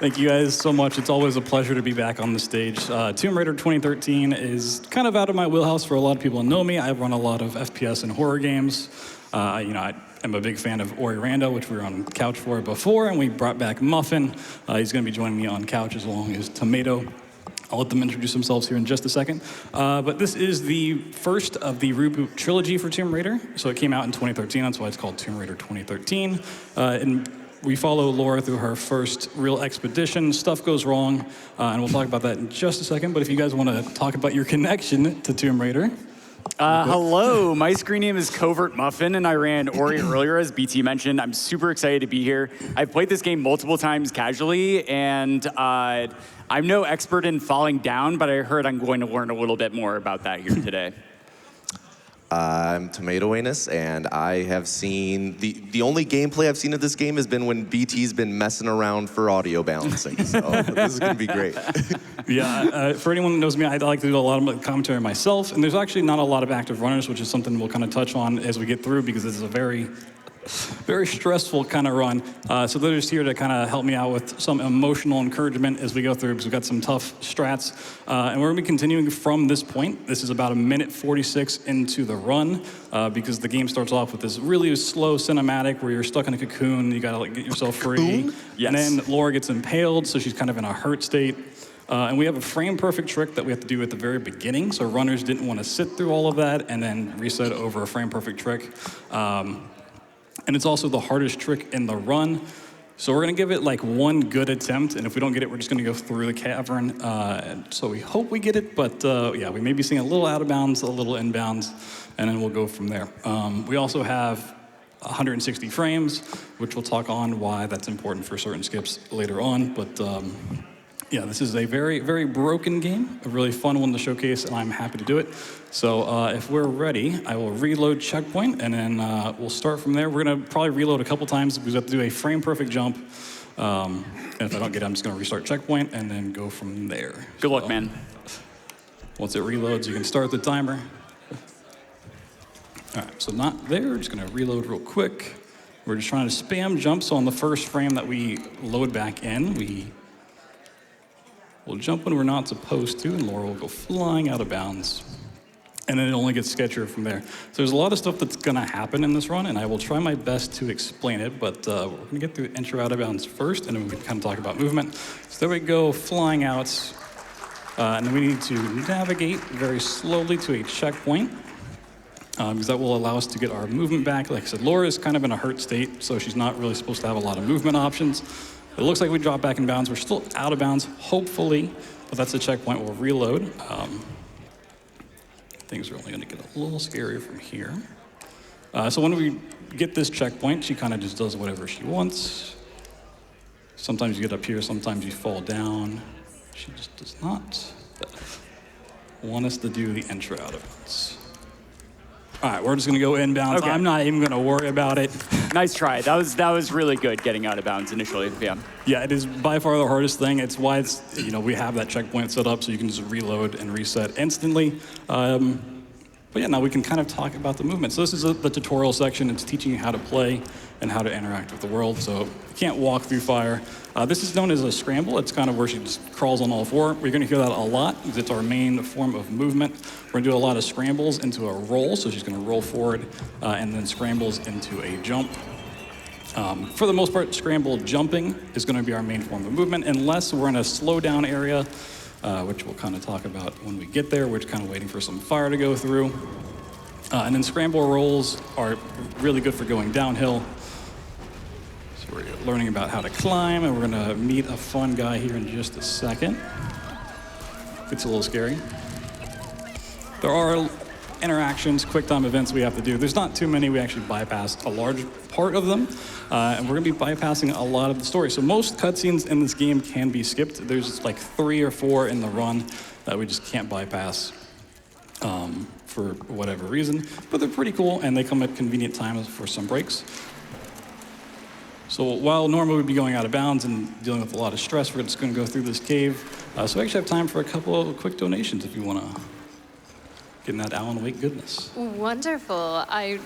Thank you guys so much. It's always a pleasure to be back on the stage. Tomb Raider 2013 is kind of out of my wheelhouse for a lot of people who know me. I run a lot of FPS and horror games. I'm a big fan of Ori Rando, which we were on Couch for before, and we brought back Muffin. He's going to be joining me on Couch as long as Tomato. I'll let them introduce themselves here in just a second. But this is the first of the reboot trilogy for Tomb Raider. So it came out in 2013, that's why it's called Tomb Raider 2013. And we follow Laura through her first real expedition. Stuff goes wrong, and we'll talk about that in just a second. But if you guys want to talk about your connection to Tomb Raider. Hello, my screen name is CovertMuffin, and I ran Ori earlier, as BT mentioned. I'm super excited to be here. I've played this game multiple times casually, and I'm no expert in falling down, but I heard I'm going to learn a little bit more about that here today. I'm tomatoangus, and I have seen, the only gameplay I've seen of this game has been when BT's been messing around for audio balancing, so this is going to be great. Yeah, for anyone that knows me, I like to do a lot of commentary myself, and there's actually not a lot of active runners, which is something we'll kind of touch on as we get through, because this is a very stressful kind of run. So they're just here to kind of help me out with some emotional encouragement as we go through, because we've got some tough strats. And we're going to be continuing from this point. This is about 1:46 into the run, because the game starts off with this really slow cinematic where you're stuck in a cocoon, you got to get yourself free. Yes. And then Laura gets impaled, so she's kind of in a hurt state. And we have a frame-perfect trick that we have to do at the very beginning, so runners didn't want to sit through all of that and then reset over a frame-perfect trick. And it's also the hardest trick in the run. So we're going to give it like one good attempt, and if we don't get it, we're just going to go through the cavern. So we hope we get it, but yeah, we may be seeing a little out of bounds, a little inbounds, and then we'll go from there. We also have 160 frames, which we'll talk on why that's important for certain skips later on, but yeah, this is a very, very broken game, a really fun one to showcase, and I'm happy to do it. So if we're ready, I will reload checkpoint, and then we'll start from there. We're going to probably reload a couple times because we have to do a frame-perfect jump. And if I don't get it, I'm just going to restart checkpoint and then go from there. Good luck, man. Once it reloads, you can start the timer. All right, so not there. Just going to reload real quick. We're just trying to spam jump, so on the first frame that we load back in, we'll jump when we're not supposed to, and Laura will go flying out of bounds. And then it only gets sketchier from there. So there's a lot of stuff that's going to happen in this run, and I will try my best to explain it, but we're going to get through intro out of bounds first, and then we can kind of talk about movement. So there we go, flying out. And then we need to navigate very slowly to a checkpoint, because that will allow us to get our movement back. Like I said, Laura is kind of in a hurt state, so she's not really supposed to have a lot of movement options. It looks like we drop back in bounds. We're still out of bounds, hopefully, but that's a checkpoint. We'll reload. Things are only going to get a little scarier from here. So when we get this checkpoint, she kind of just does whatever she wants. Sometimes you get up here, sometimes you fall down. She just does not want us to do the intro out of bounds. All right, we're just going to go inbounds. Okay. I'm not even going to worry about it. Nice try. That was really good getting out of bounds initially. Yeah. Yeah, it is by far the hardest thing. It's why it's, we have that checkpoint set up so you can just reload and reset instantly. But yeah, now we can kind of talk about the movement. So this is the tutorial section. It's teaching you how to play and how to interact with the world. So you can't walk through fire. This is known as a scramble. It's kind of where she just crawls on all four. We're going to hear that a lot because it's our main form of movement. We're going to do a lot of scrambles into a roll. So she's going to roll forward and then scrambles into a jump. For the most part, scramble jumping is going to be our main form of movement, unless we're in a slow down area, which we'll kind of talk about when we get there. We're just kind of waiting for some fire to go through. And then scramble rolls are really good for going downhill. So we're learning about how to climb, and we're going to meet a fun guy here in just a second. It's a little scary. There are interactions, quick time events we have to do. There's not too many. We actually bypass a large part of them, and we're going to be bypassing a lot of the story. So most cutscenes in this game can be skipped. There's like 3 or 4 in the run that we just can't bypass for whatever reason, but they're pretty cool, and they come at convenient times for some breaks. So while normally we'd be going out of bounds and dealing with a lot of stress, we're just going to go through this cave. So we actually have time for a couple of quick donations if you want to get in that Alan Wake goodness. Wonderful. I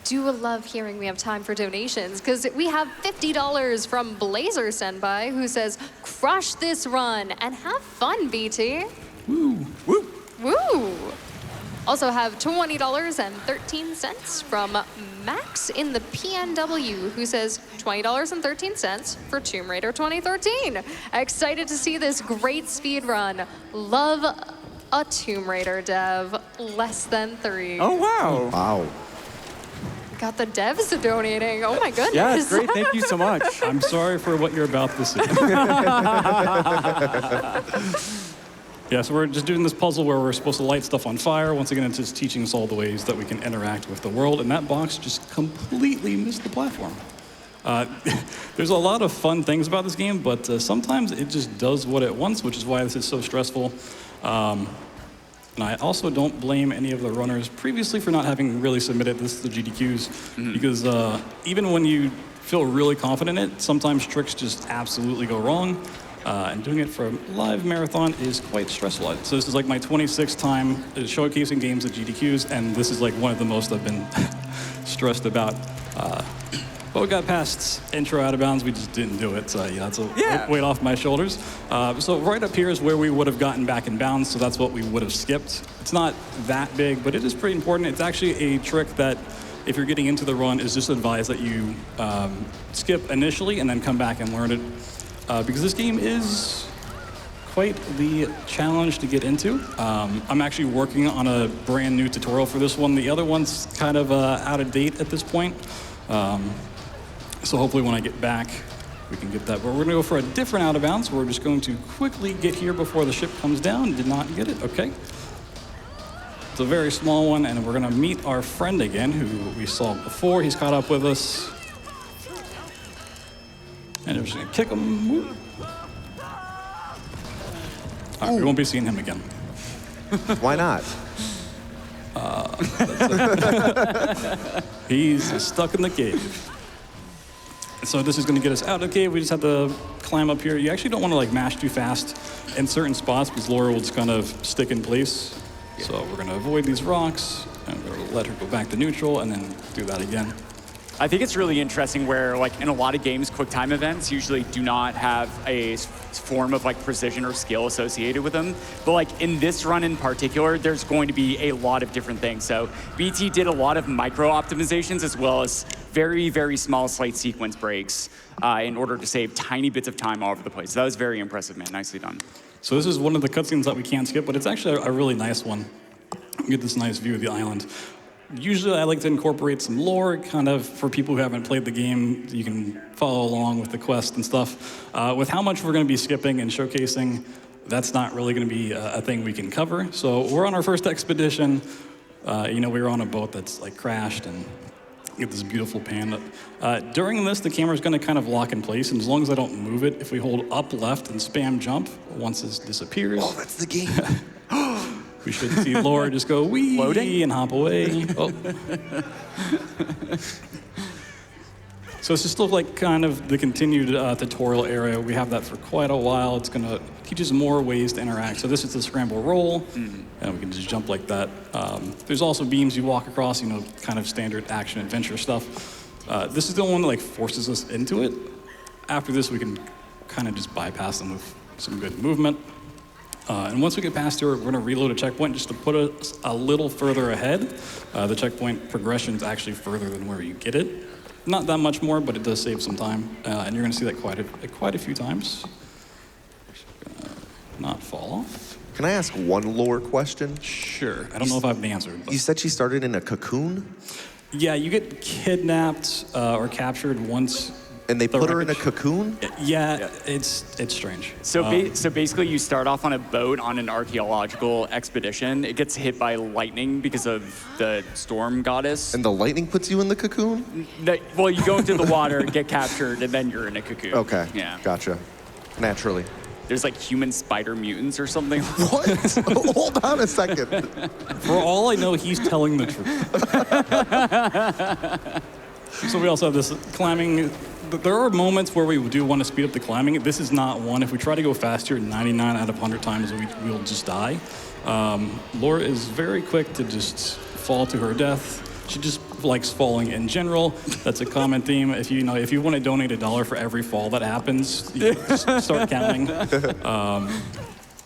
do love hearing we have time for donations, because we have $50 from Blazer Senpai, who says, crush this run and have fun, BT. Woo. Woo. Woo! Also have $20.13 from Max in the PNW, who says $20.13 for Tomb Raider 2013. Excited to see this great speed run. Love a Tomb Raider dev. Less than 3. Oh, wow. Wow. Got the devs donating. Oh my goodness. Yeah, it's great. Thank you so much. I'm sorry for what you're about to see. Yeah, so we're just doing this puzzle where we're supposed to light stuff on fire. Once again, it's just teaching us all the ways that we can interact with the world, and that box just completely missed the platform. There's a lot of fun things about this game, but sometimes it just does what it wants, which is why this is so stressful. And I also don't blame any of the runners previously for not having really submitted this to the GDQs, because even when you feel really confident in it, sometimes tricks just absolutely go wrong. And doing it for a live marathon is quite stressful. So this is like my 26th time showcasing games at GDQs, and this is like one of the most I've been stressed about. But we got past intro out of bounds, we just didn't do it. So yeah, that's a weight off my shoulders. So right up here is where we would have gotten back in bounds, so that's what we would have skipped. It's not that big, but it is pretty important. It's actually a trick that, if you're getting into the run, is just advised that you skip initially and then come back and learn it. Because this game is quite the challenge to get into. I'm actually working on a brand new tutorial for this one. The other one's kind of out of date at this point. So hopefully when I get back, we can get that. But we're gonna go for a different out of bounds. We're just going to quickly get here before the ship comes down. Did not get it, okay. It's a very small one, and we're gonna meet our friend again, who we saw before. He's caught up with us. And we're just gonna kick him. Woo. All right, we won't be seeing him again. Why not? He's stuck in the cave. So this is gonna get us out of the cave. We just have to climb up here. You actually don't wanna like mash too fast in certain spots because Laura will just kind of stick in place. So we're gonna avoid these rocks, and we're gonna let her go back to neutral and then do that again. I think it's really interesting where, like, in a lot of games, quick time events usually do not have a form of, like, precision or skill associated with them. But, like, in this run in particular, there's going to be a lot of different things. So BT did a lot of micro optimizations as well as very, very small slight sequence breaks in order to save tiny bits of time all over the place. So that was very impressive, man. Nicely done. So this is one of the cutscenes that we can't skip, but it's actually a really nice one. You get this nice view of the island. Usually I like to incorporate some lore, kind of for people who haven't played the game. You can follow along with the quest and stuff. With how much we're going to be skipping and showcasing, that's not really going to be a thing we can cover. So we're on our first expedition. We were on a boat that's like crashed, and get this beautiful pan. During this, the camera's going to kind of lock in place, and as long as I don't move it, if we hold up left and spam jump, once this disappears. Oh, that's the game. We should see Laura just go wee and hop away. Oh. So it's just still like kind of the continued tutorial area. We have that for quite a while. It's gonna teach us more ways to interact. So this is the scramble roll, and we can just jump like that. There's also beams you walk across, kind of standard action adventure stuff. This is the one that like forces us into it. After this, we can kind of just bypass them with some good movement. And once we get past here, we're going to reload a checkpoint just to put us a little further ahead. The checkpoint progression is actually further than where you get it. Not that much more, but it does save some time. And you're going to see that quite a few times. Not fall off. Can I ask one lore question? Sure. I don't know if I have the answer. But. You said she started in a cocoon? Yeah, you get kidnapped or captured once. And they put her in a cocoon? Yeah, it's strange. So, so basically, you start off on a boat on an archaeological expedition. It gets hit by lightning because of the storm goddess. And the lightning puts you in the cocoon? Well, you go into the water, get captured, and then you're in a cocoon. Okay. Yeah. Gotcha. Naturally. There's like human spider mutants or something. What? Hold on a second. For all I know, he's telling the truth. So we also have this climbing. There are moments where we do want to speed up the climbing. This is not one. If we try to go faster, 99 out of 100 times we'll just die. Laura is very quick to just fall to her death. She just likes falling in general. That's a common theme. If you want to donate $1 for every fall that happens, you just start counting.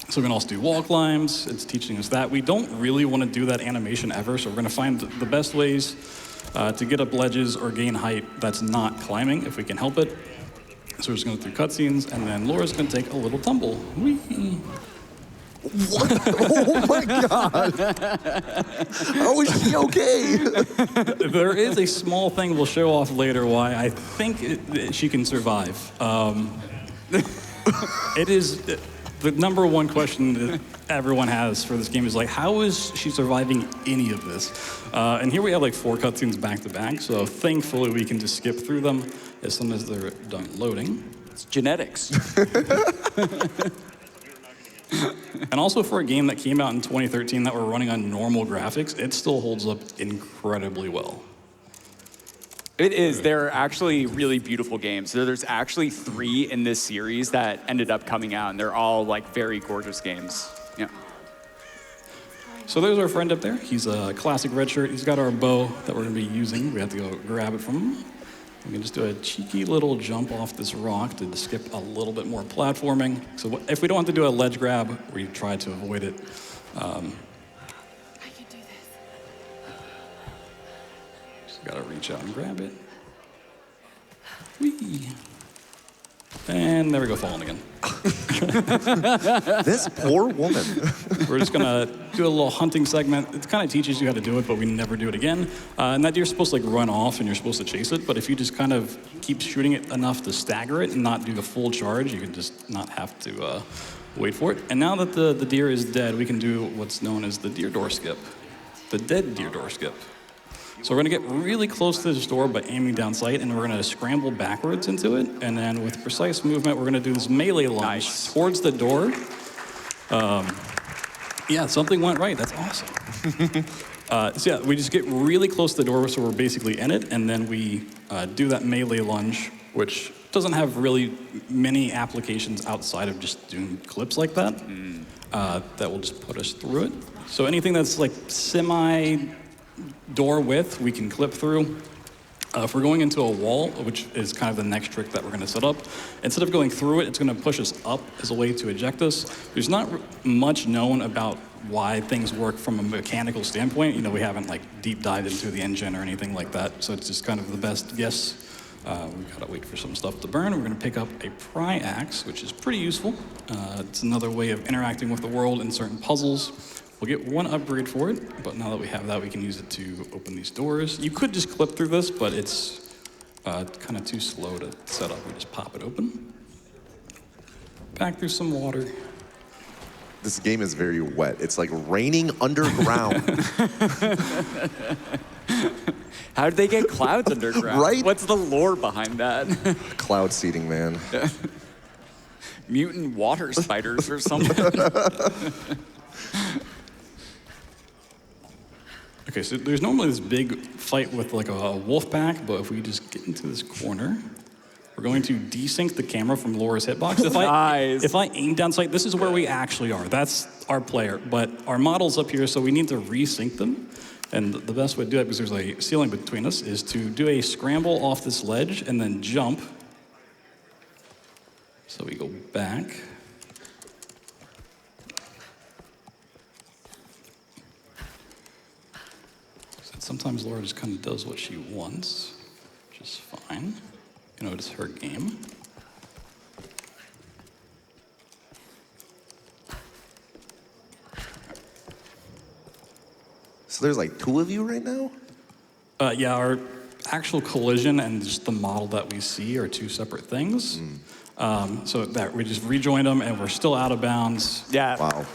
So we can also do wall climbs. It's teaching us that. We don't really want to do that animation ever, so we're going to find the best ways to get up ledges or gain height that's not climbing, if we can help it. So we're just going through cutscenes, and then Laura's going to take a little tumble. Whee! What? Oh my God! How is she okay? There is a small thing we'll show off later why I think she can survive. It is the number one question that everyone has for this game is like, how is she surviving any of this? And here we have like 4 cutscenes back to back, so thankfully we can just skip through them as soon as they're done loading. It's genetics. And also for a game that came out in 2013 that we're running on normal graphics, it still holds up incredibly well. It is. They're actually really beautiful games. So there's actually 3 in this series that ended up coming out, and they're all like very gorgeous games. Yeah. So there's our friend up there. He's a classic red shirt. He's got our bow that we're going to be using. We have to go grab it from him. We can just do a cheeky little jump off this rock to skip a little bit more platforming. So if we don't have to do a ledge grab, we try to avoid it. I can do this. Just gotta reach out and grab it. Whee! And there we go, falling again. This poor woman. We're just gonna do a little hunting segment. It kind of teaches you how to do it, but we never do it again. And that deer's supposed to like run off and you're supposed to chase it, but if you just kind of keep shooting it enough to stagger it and not do the full charge, you can just not have to wait for it. And now that the deer is dead, we can do what's known as the deer door skip. The dead deer door skip. So we're gonna get really close to this door by aiming down sight, and we're gonna scramble backwards into it, and then with precise movement, we're gonna do this melee lunge towards the door. Yeah, something went right, that's awesome. So yeah, we just get really close to the door, so we're basically in it, and then we do that melee lunge, which doesn't have really many applications outside of just doing clips like that. That will just put us through it. So anything that's like door width, we can clip through. If we're going into a wall, which is kind of the next trick that we're gonna set up, instead of going through it, it's gonna push us up as a way to eject us. There's not much known about why things work from a mechanical standpoint. You know, we haven't like deep dived into the engine or anything like that, so it's just kind of the best guess. We've gotta wait for some stuff to burn. We're gonna pick up a pry axe, which is pretty useful. It's another way of interacting with the world in certain puzzles. We'll get 1 upgrade for it, but now that we have that, we can use it to open these doors. You could just clip through this, but it's kind of too slow to set up. We just pop it open. Back through some water. This game is very wet. It's like raining underground. How did they get clouds underground? Right? What's the lore behind that? Cloud seeding, man. Mutant water spiders or something? Okay, so there's normally this big fight with like a wolf pack, but if we just get into this corner, we're going to desync the camera from Laura's hitbox. If I aim down sight, this is where we actually are. That's our player, but our model's up here, so we need to resync them. And the best way to do it, because there's a ceiling between us, is to do a scramble off this ledge and then jump. So we go back. Sometimes Laura just kind of does what she wants, which is fine. You know, it's her game. So there's like 2 of you right now? Yeah, our actual collision and just the model that we see are 2 separate things. So that we just rejoined them and we're still out of bounds. Yeah. Wow.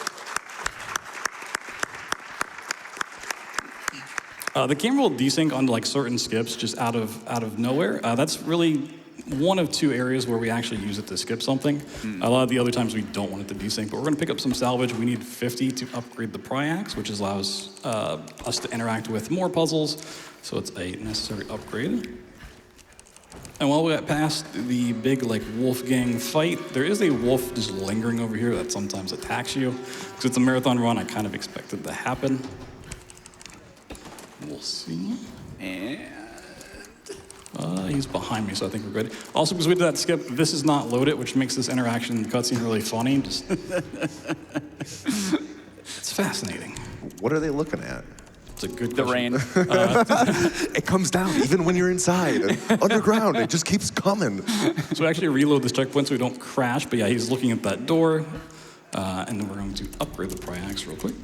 The camera will desync on like certain skips just out of nowhere. That's really one of 2 areas where we actually use it to skip something. A lot of the other times we don't want it to desync, but we're gonna pick up some salvage. We need 50 to upgrade the pry axe, which allows us to interact with more puzzles. So it's a necessary upgrade. And while we got past the big like wolf gang fight, there is a wolf just lingering over here that sometimes attacks you. Because it's a marathon run, I kind of expected to happen. We'll see. And He's behind me, so I think we're good. Also, because we did that skip, this is not loaded, which makes this interaction cutscene really funny. Just it's fascinating. What are they looking at? It's a good the question. rain. It comes down even when you're inside. Underground, it just keeps coming. So we actually reload this checkpoint so we don't crash, but yeah, he's looking at that door. And then we're going to upgrade the Priax real quick,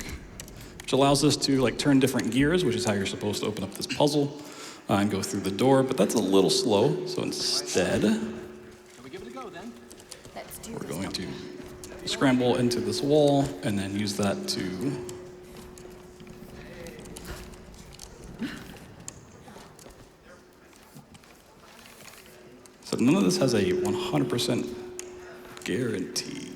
which allows us to like turn different gears, which is how you're supposed to open up this puzzle and go through the door, but that's a little slow. So instead, we're going to scramble into this wall and then use that to so none of this has a 100% guarantee.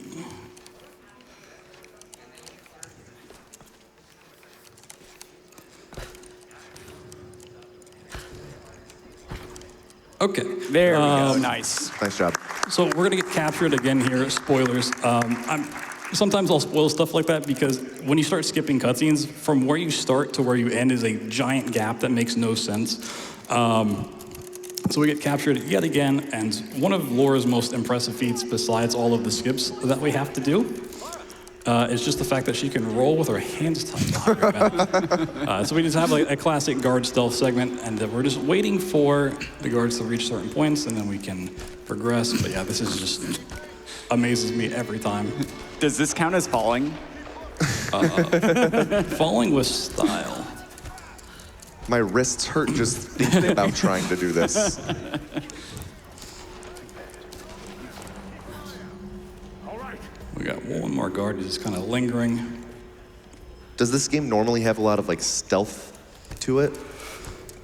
Okay. There we go. Nice. Nice job. So we're gonna get captured again here. Spoilers. Sometimes I'll spoil stuff like that because when you start skipping cutscenes, from where you start to where you end is a giant gap that makes no sense. So we get captured yet again, and one of Laura's most impressive feats, besides all of the skips that we have to do, is just the fact that she can roll with her hands tied behind her back. So we just have like a classic guard stealth segment, and we're just waiting for the guards to reach certain points, and then we can progress. But yeah, this is just amazes me every time. Does this count as falling? Falling with style. My wrists hurt just thinking about trying to do this. We got one more guard just kind of lingering. Does this game normally have a lot of like stealth to it?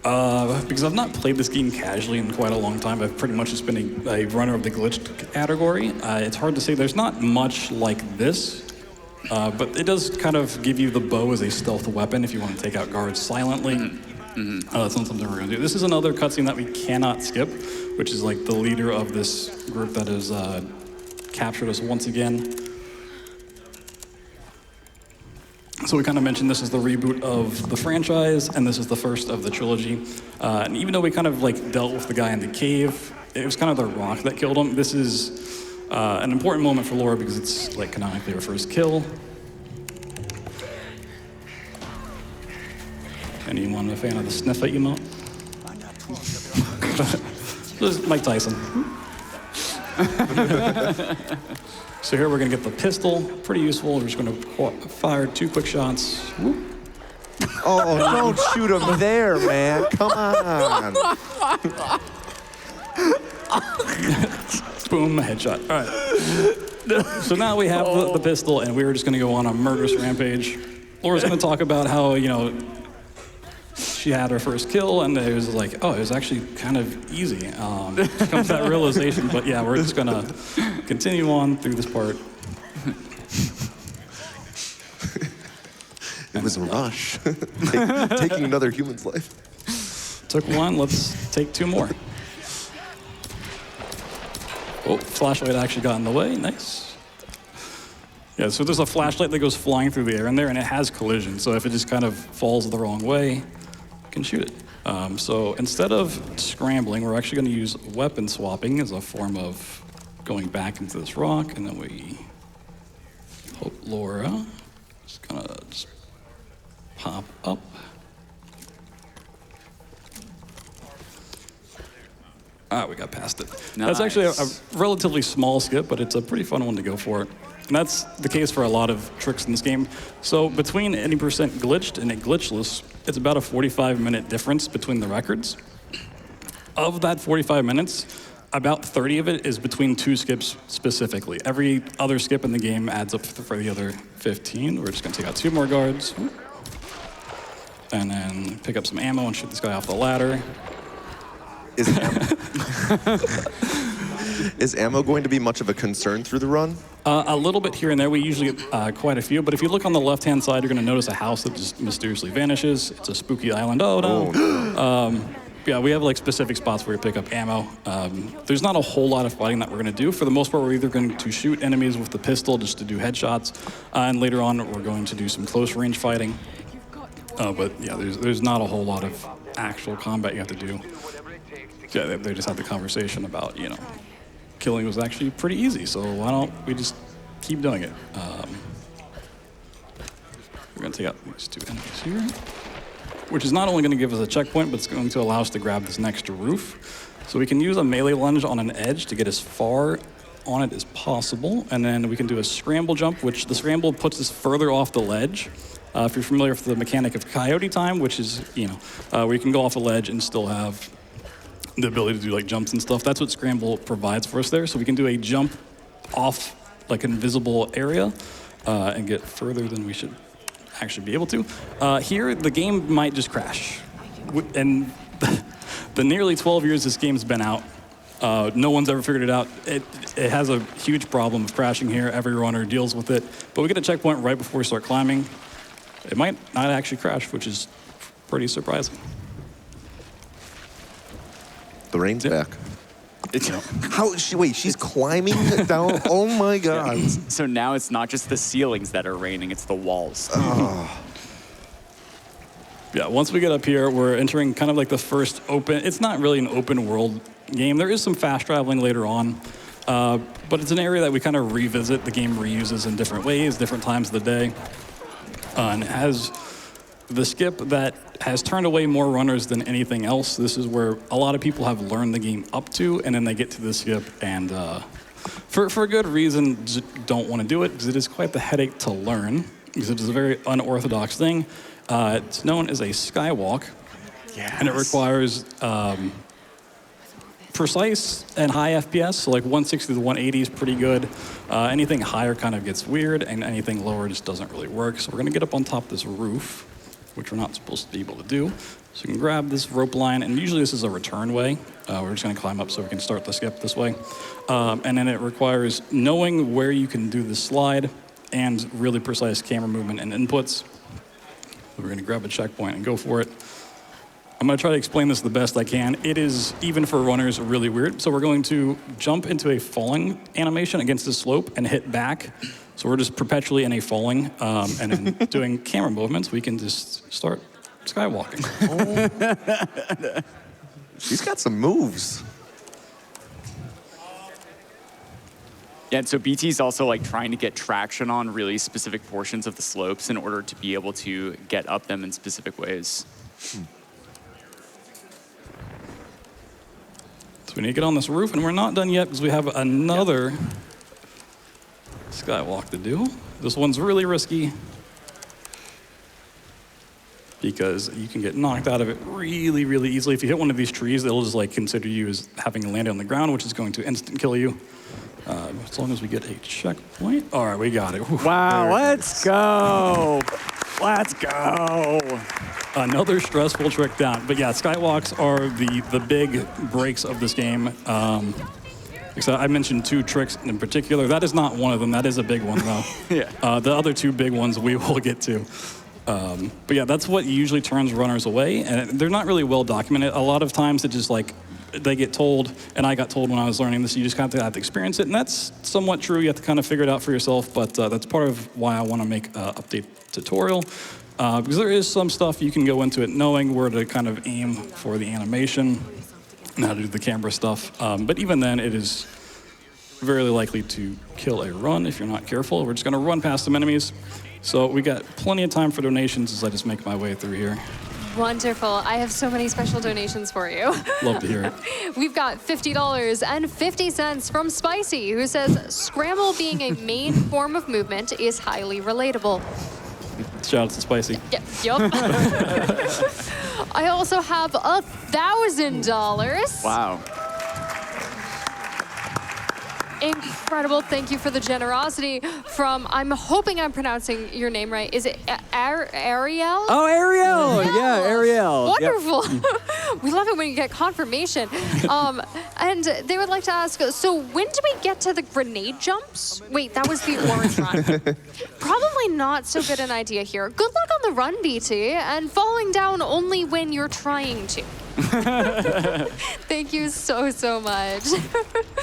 Because I've not played this game casually in quite a long time. I've pretty much just been a runner of the glitched category. It's hard to say. There's not much like this, but it does kind of give you the bow as a stealth weapon if you want to take out guards silently. That's not something we're going to do. This is another cutscene that we cannot skip, which is like the leader of this group that has captured us once again. So we kind of mentioned this is the reboot of the franchise, and this is the first of the trilogy. And even though we kind of like dealt with the guy in the cave, it was kind of the rock that killed him. This is an important moment for Laura because it's like canonically her first kill. Anyone a fan of the sniff it emote? This is Mike Tyson. So here we're gonna get the pistol, pretty useful. We're just gonna fire 2 quick shots. Whoop. Oh, don't shoot him there, man. Come on. Boom, headshot. All right. So now we have the pistol, and we were just gonna go on a murderous rampage. Laura's gonna talk about how, you know, she had her first kill, and it was like, oh, it was actually kind of easy. Comes that realization, but yeah, we're just gonna continue on through this part. It was a rush. Taking another human's life. Took 1, let's take 2 more. Oh, flashlight actually got in the way, nice. Yeah, so there's a flashlight that goes flying through the air in there, and it has collision, so if it just kind of falls the wrong way, can shoot it. So instead of scrambling, we're actually going to use weapon swapping as a form of going back into this rock, and then we hope Laura is going to just pop up. We got past it. Nice. That's actually a relatively small skip, but it's a pretty fun one to go for. And that's the case for a lot of tricks in this game. So between any percent glitched and a glitchless, it's about a 45-minute difference between the records. Of that 45 minutes, about 30 of it is between 2 skips specifically. Every other skip in the game adds up for the other 15. We're just gonna take out 2 more guards. And then pick up some ammo and shoot this guy off the ladder. Is ammo going to be much of a concern through the run? A little bit here and there. We usually get quite a few, but if you look on the left-hand side, you're going to notice a house that just mysteriously vanishes. It's a spooky island. Oh, no. Oh, no. Yeah, we have like specific spots where you pick up ammo. There's not a whole lot of fighting that we're going to do. For the most part, we're either going to shoot enemies with the pistol just to do headshots, and later on, we're going to do some close-range fighting. But yeah, there's not a whole lot of actual combat you have to do. Yeah, they just had the conversation about, you know, killing was actually pretty easy, so why don't we just keep doing it? We're gonna take out these 2 enemies here, which is not only gonna give us a checkpoint, but it's going to allow us to grab this next roof. So we can use a melee lunge on an edge to get as far on it as possible, and then we can do a scramble jump, which the scramble puts us further off the ledge. If you're familiar with the mechanic of coyote time, which is, you know, where you can go off a ledge and still have the ability to do like jumps and stuff. That's what scramble provides for us there. So we can do a jump off like an invisible area and get further than we should actually be able to. Here, the game might just crash. And the nearly 12 years this game's been out, no one's ever figured it out. It has a huge problem of crashing here. Every runner deals with it. But we get a checkpoint right before we start climbing. It might not actually crash, which is pretty surprising. The rain's back. Wait, she's climbing down? Oh my God. So now it's not just the ceilings that are raining, it's the walls. Yeah, once we get up here, we're entering kind of like the first open, it's not really an open world game. There is some fast traveling later on, but it's an area that we kind of revisit. The game reuses in different ways, different times of the day. And it has the skip that has turned away more runners than anything else. This is where a lot of people have learned the game up to, and then they get to the skip and for a good reason don't want to do it, because it is quite the headache to learn, because it is a very unorthodox thing. It's known as a skywalk, and it requires precise and high FPS, so like 160 to 180 is pretty good. Anything higher kind of gets weird, and anything lower just doesn't really work. So we're gonna get up on top of this roof, which we're not supposed to be able to do. So you can grab this rope line, and usually this is a return way. We're just gonna climb up so we can start the skip this way. And then it requires knowing where you can do the slide and really precise camera movement and inputs. We're gonna grab a checkpoint and go for it. I'm gonna try to explain this the best I can. It is, even for runners, really weird. So we're going to jump into a falling animation against the slope and hit back. So we're just perpetually in a falling, and then doing camera movements, we can just start skywalking. Oh. She's got some moves. Yeah, and so BT's also like trying to get traction on really specific portions of the slopes in order to be able to get up them in specific ways. So we need to get on this roof, and we're not done yet because we have another skywalk to do. This one's really risky because you can get knocked out of it really, really easily. If you hit one of these trees, it'll just like consider you as having landed on the ground, which is going to instant kill you. As long as we get a checkpoint. All right, we got it. Wow, let's go. Let's go. Another stressful trick down. But yeah, skywalks are the big breaks of this game. So I mentioned 2 tricks in particular. That is not one of them. That is a big one, though. Yeah. The other 2 big ones we will get to. But yeah, that's what usually turns runners away. And they're not really well documented. A lot of times it just like, they get told, and I got told when I was learning this, you just kind of have to experience it. And that's somewhat true. You have to kind of figure it out for yourself. But that's part of why I want to make an update tutorial. Because there is some stuff you can go into it knowing where to kind of aim for the animation and how to do the camera stuff. But even then, it is very likely to kill a run if you're not careful. We're just going to run past some enemies. So we got plenty of time for donations as I just make my way through here. Wonderful. I have so many special donations for you. Love to hear it. We've got $50.50 from Spicy, who says, Scramble being a main form of movement is highly relatable. Shout out to Spicy. Yup. I also have $1,000. Wow. Incredible. Thank you for the generosity from, I'm hoping I'm pronouncing your name right. Is it Ariel? Oh, Ariel. Yeah, Ariel. Wonderful. Yep. We love it when you get confirmation. And they would like to ask, so when do we get to the grenade jumps? Wait, that was the orange run. Probably not so good an idea here. Good luck on the run, BT, and falling down only when you're trying to. Thank you so, so much.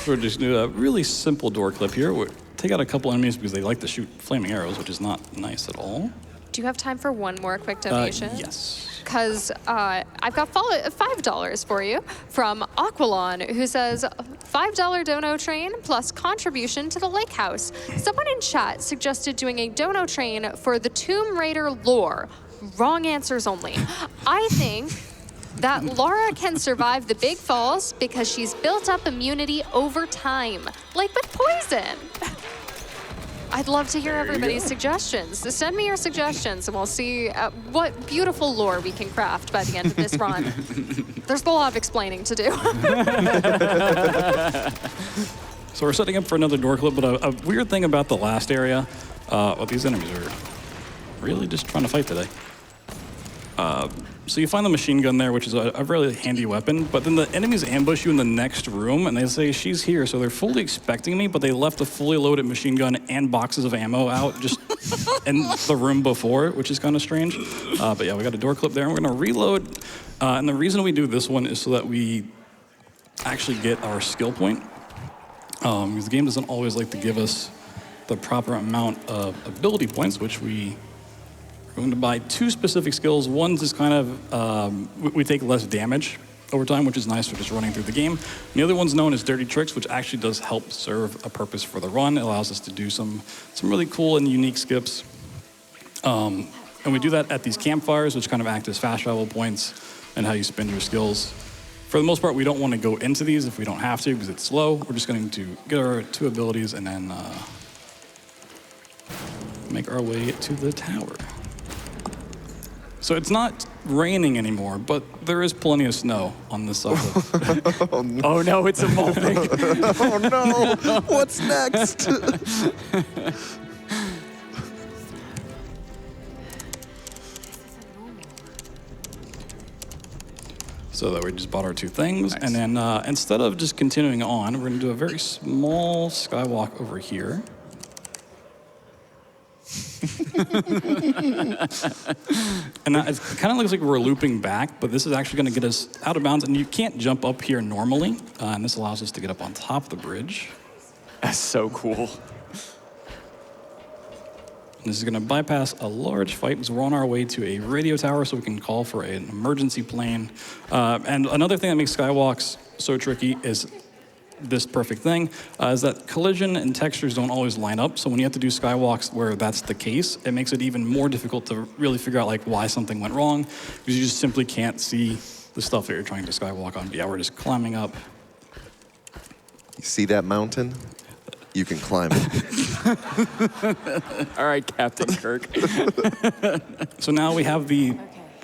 We're just doing a really simple door clip here. We'll take out a couple enemies because they like to shoot flaming arrows, which is not nice at all. Do you have time for one more quick donation? Yes. because I've got $5 for you from Aqualon, who says, $5 dono train plus contribution to the lake house. Someone in chat suggested doing a dono train for the Tomb Raider lore. Wrong answers only. I think that Laura can survive the big falls because she's built up immunity over time, like with poison. I'd love to hear everybody's suggestions. So send me your suggestions and we'll see what beautiful lore we can craft by the end of this run. There's a lot of explaining to do. So we're setting up for another door clip, but a weird thing about the last area, well, these enemies are really just trying to fight today. So you find the machine gun there, which is a really handy weapon, but then the enemies ambush you in the next room, and they say, she's here, so they're fully expecting me, but they left a fully loaded machine gun and boxes of ammo out just in the room before, which is kind of strange. But yeah, we got a door clip there, and we're gonna reload. And the reason we do this one is so that we actually get our skill point. Because the game doesn't always like to give us the proper amount of ability points, which we're going to buy 2 specific skills. One's is kind of, we take less damage over time, which is nice for just running through the game. And the other one's known as Dirty Tricks, which actually does help serve a purpose for the run. It allows us to do some really cool and unique skips. And we do that at these campfires, which kind of act as fast travel points and how you spend your skills. For the most part, we don't want to go into these if we don't have to, because it's slow. We're just going to get our 2 abilities and then make our way to the tower. So it's not raining anymore, but there is plenty of snow on this side. Oh no, it's evolving. Oh no, what's next? So that we just bought our 2 things, Nice. and then instead of just continuing on, we're going to do a very small skywalk over here. And it kind of looks like we're looping back, but this is actually going to get us out of bounds, and you can't jump up here normally, and this allows us to get up on top of the bridge. That's so cool. This is going to bypass a large fight because we're on our way to a radio tower so we can call for an emergency plane. And another thing that makes skywalks so tricky is this perfect thing, is that collision and textures don't always line up. So when you have to do skywalks where that's the case, it makes it even more difficult to really figure out like why something went wrong, because you just simply can't see the stuff that you're trying to skywalk on. But yeah, we're just climbing up. You see that mountain? You can climb it. All right, Captain Kirk. So now we have the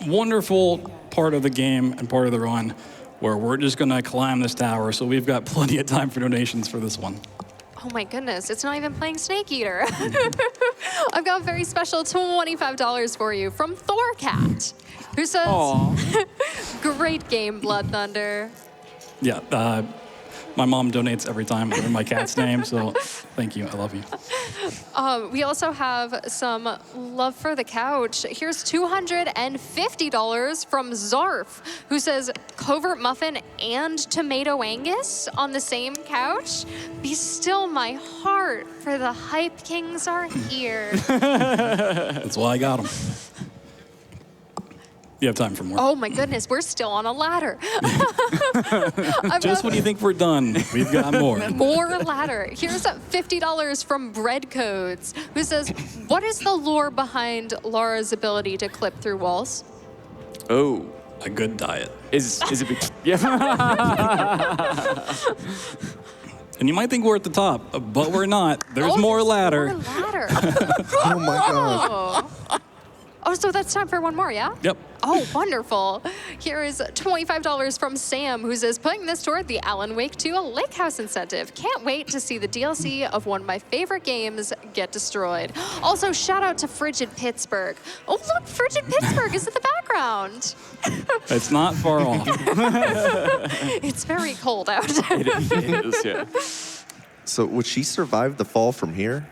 wonderful part of the game and part of the run where we're just gonna climb this tower, so we've got plenty of time for donations for this one. Oh my goodness, it's not even playing Snake Eater. I've got a very special $25 for you from ThorCat, who says, great game, BloodThunder. Yeah, my mom donates every time I learn my cat's name, so thank you, I love you. We also have some love for the couch. Here's $250 from Zarf, who says, CovertMuffin and tomatoangus on the same couch? Be still my heart, for the hype kings are here. That's why I got them. You have time for more? Oh my goodness, we're still on a ladder. Just when you think we're done, we've got more. More ladder. Here's $50 from Bread Codes, who says, what is the lore behind Laura's ability to clip through walls? Oh, A good diet. is it? Yeah. And you might think we're at the top, but we're not. There's Oh, more there's ladder. More ladder. Oh my god. Oh, so that's time for one more, yeah? Yep. Oh, wonderful. Here is $25 from Sam, who says, putting this toward the Alan Wake 2 Lake House incentive. Can't wait to see the DLC of one of my favorite games get destroyed. Also, shout out to Frigid Pittsburgh. Oh, look, Frigid Pittsburgh is in the background. It's not far off. It's very cold out. It is, yeah. So would she survive the fall from here?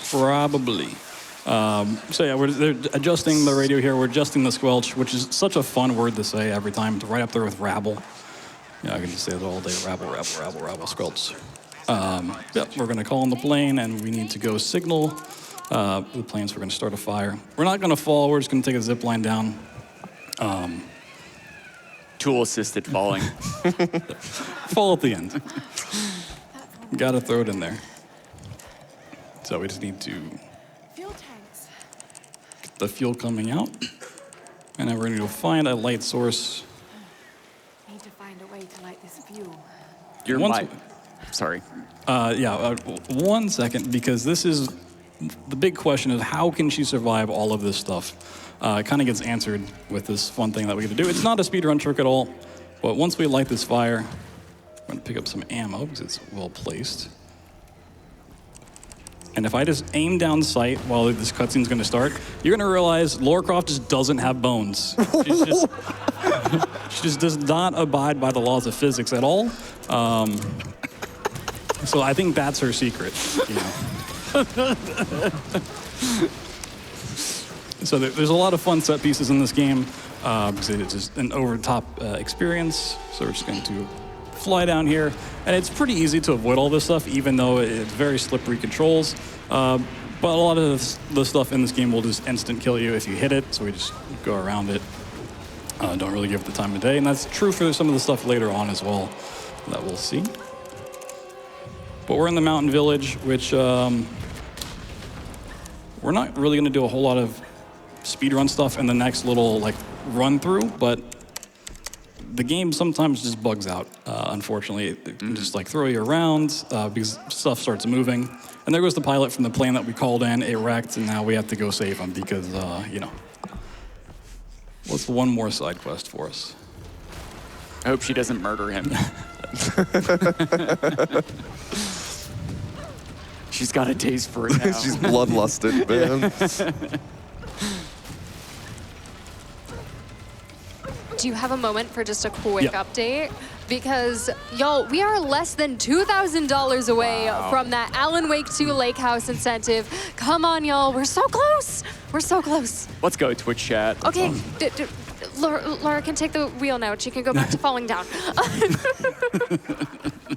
Probably. So yeah, they're adjusting the radio here. We're adjusting the squelch, which is such a fun word to say every time. It's right up there with rabble. Yeah, I can just say it all day. Rabble, rabble, rabble, rabble, squelch. Yep, we're going to call on the plane, and we need to go signal the plane, so we're going to start a fire. We're not going to fall. We're just going to take a zip line down. Tool-assisted falling. Fall at the end. Got to throw it in there. So we just need to Fuel tanks. get the fuel coming out. And then we're going to go find a light source. Need to find a way to light this fuel. You're Once my... Sorry. One second, because this is the big question is how can she survive all of this stuff? It kind of gets answered with this fun thing that we get to do. It's not a speedrun trick at all, but once we light this fire, I'm going to pick up some ammo because it's well placed. And if I just aim down sight while this cutscene's going to start, you're going to realize Lara Croft just doesn't have bones. She just does not abide by the laws of physics at all. So I think that's her secret, you know. So there's a lot of fun set pieces in this game. Because it's just an over-the-top experience. So we're just going to fly down here. And it's pretty easy to avoid all this stuff, even though it's very slippery controls. But a lot of the stuff in this game will just instant kill you if you hit it. So we just go around it. Don't really give it the time of day. And that's true for some of the stuff later on as well that we'll see. But we're in the mountain village, which we're not really going to do a whole lot of speedrun stuff in the next little like run through, but the game sometimes just bugs out, unfortunately. It can just like throw you around because stuff starts moving. And there goes the pilot from the plane that we called in, it wrecked, and now we have to go save him because, you know. What's one more side quest for us? I hope she doesn't murder him. She's got a taste for it now. She's bloodlusted, man. Do you have a moment for just a quick Yeah. update? Because, y'all, we are less than $2,000 away from that Alan Wake 2 Lake House incentive. Come on, y'all. We're so close. We're so close. Let's go, Twitch chat. Okay, Laura can take the wheel now. She can go back to falling down.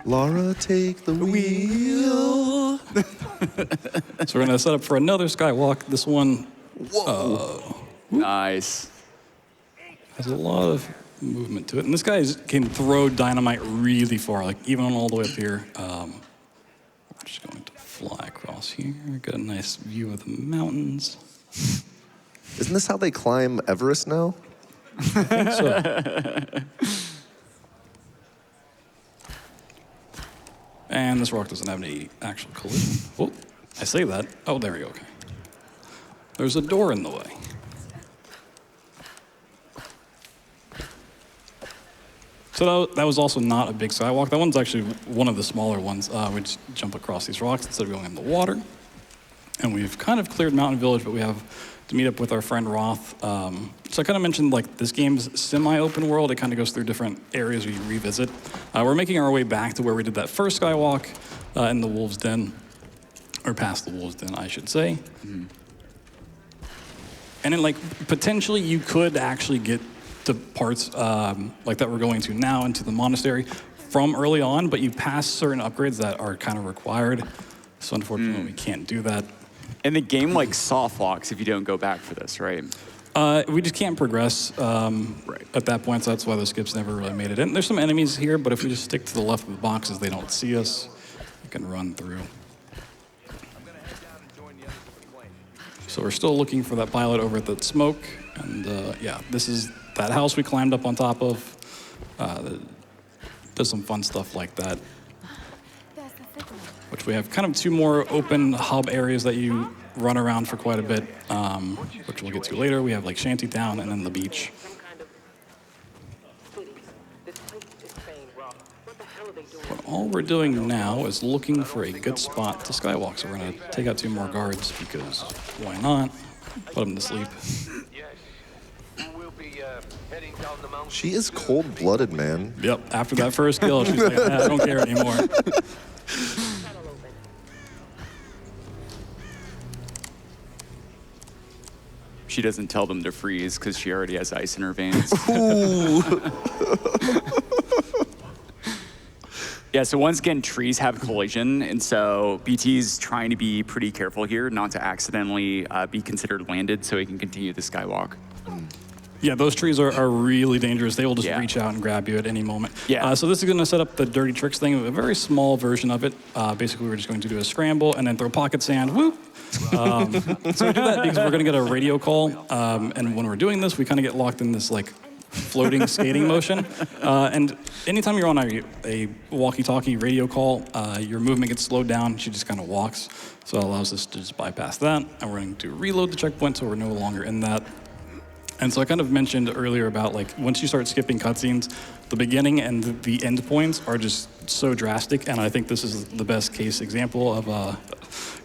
Laura, take the wheel. So we're going to set up for another skywalk. This one Nice. has a lot of movement to it. And this guy can throw dynamite really far, like even all the way up here. We're just going to fly across here. Got a nice view of the mountains. Isn't this how they climb Everest now? I think so. And this rock doesn't have any actual collision. Whoa, I say that. Oh, there we go, okay. There's a door in the way. So that was also not a big skywalk. That one's actually one of the smaller ones. We just jump across these rocks instead of going in the water. And we've kind of cleared Mountain Village, but we have to meet up with our friend Roth. So I kind of mentioned like this game's semi-open world. It kind of goes through different areas we revisit. We're making our way back to where we did that first skywalk in the Wolves' Den, or past the Wolves' Den, I should say. Mm-hmm. And then like potentially you could actually get to parts like that we're going to now into the monastery from early on, but you pass certain upgrades that are kind of required. So unfortunately, we can't do that. And the game like soft locks if you don't go back for this, right? We just can't progress at that point, so that's why the skips never really made it in. There's some enemies here, but if we just stick to the left of the boxes, they don't see us. We can run through. So we're still looking for that pilot over at the smoke. And yeah, this is that house we climbed up on top of. Does some fun stuff like that. Which we have kind of two more open hub areas that you run around for quite a bit, which we'll get to later. We have like Shantytown and then the beach. But all we're doing now is looking for a good spot to skywalk. So we're gonna take out 2 more guards because why not? Put them to sleep. She is cold-blooded, man. Yep, after that first kill, she's like, I don't care anymore. She doesn't tell them to freeze because she already has ice in her veins. Yeah, so once again, trees have collision, and so BT's trying to be pretty careful here not to accidentally be considered landed so he can continue the skywalk. Yeah, those trees are really dangerous. They will just Yeah. reach out and grab you at any moment. Yeah. So this is going to set up the dirty tricks thing, a very small version of it. Basically, we're just going to do a scramble and then throw pocket sand. Whoop! So we do that because we're going to get a radio call. And when we're doing this, we kind of get locked in this like floating skating motion. And anytime you're on a walkie-talkie radio call, your movement gets slowed down. She just kind of walks. So it allows us to just bypass that. And we're going to reload the checkpoint so we're no longer in that. And so I kind of mentioned earlier about like once you start skipping cutscenes, the beginning and the end points are just so drastic. And I think this is the best case example of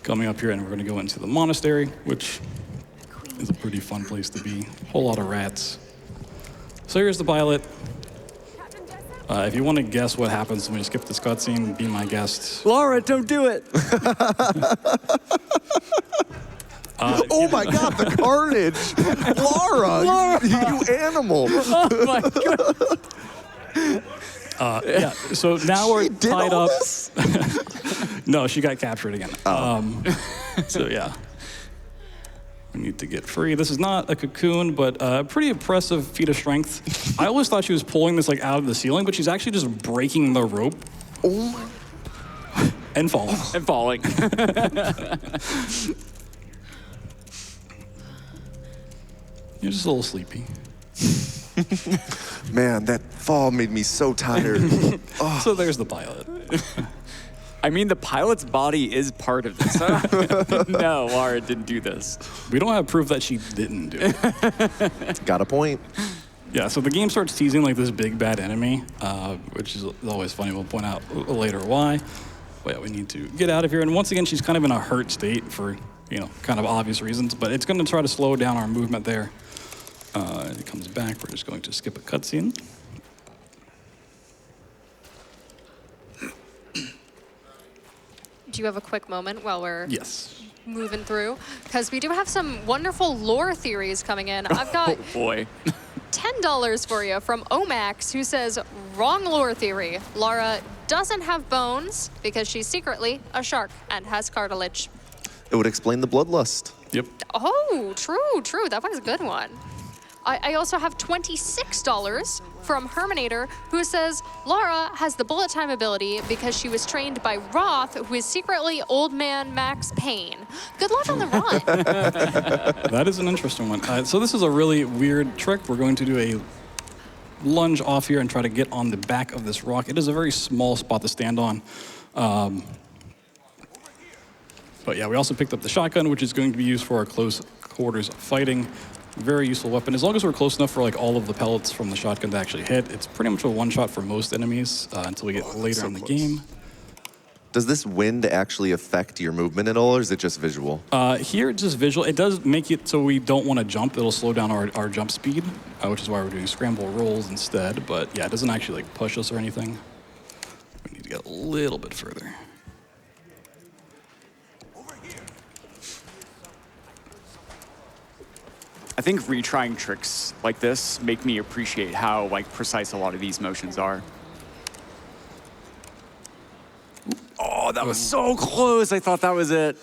coming up here, and we're going to go into the monastery, which is a pretty fun place to be. Whole lot of rats. So here's the pilot. If you want to guess what happens when you skip this cutscene, be my guest. Laura, don't do it! Oh my God, the carnage! Laura, you animal! Oh my God. Yeah, so now we're did tied all up. this? No, she got captured again. So yeah, we need to get free. This is not a cocoon, but a pretty impressive feat of strength. I always thought she was pulling this like out of the ceiling, but she's actually just breaking the rope. Oh my! And falling. And falling. You're just a little sleepy. Man, that fall made me so tired. So there's the pilot. I mean, the pilot's body is part of this. No, Laura didn't do this. We don't have proof that she didn't do it. Got a point. Yeah, so the game starts teasing like this big bad enemy, which is always funny. We'll point out later why. But yeah, we need to get out of here. And once again, she's kind of in a hurt state for, kind of obvious reasons. But it's going to try to slow down our movement there. It comes back. We're just going to skip a cutscene. Do you have a quick moment while we're Yes. moving through? Because we do have some wonderful lore theories coming in. I've got Oh boy. $10 for you from Omax, who says, wrong lore theory. Laura doesn't have bones because she's secretly a shark and has cartilage. It would explain the bloodlust. Yep. Oh, true. That was a good one. I also have $26 from Herminator, who says Laura has the bullet time ability because she was trained by Roth, who is secretly old man Max Payne. Good luck on the run. That is an interesting one. So this is a really weird trick. We're going to do a lunge off here and try to get on the back of this rock. It is a very small spot to stand on. But yeah, we also picked up the shotgun, which is going to be used for our close quarters fighting. Very useful weapon. As long as we're close enough for like all of the pellets from the shotgun to actually hit, it's pretty much a one-shot for most enemies until we get later so in the close. game. Does this wind actually affect your movement at all, or is it just visual? Here, it's just visual. It does make it so we don't want to jump. It'll slow down our jump speed, which is why we're doing scramble rolls instead. But yeah, it doesn't actually like push us or anything. We need to get a little bit further. I think retrying tricks like this make me appreciate how precise a lot of these motions are. Oh, that was so close. I thought that was it.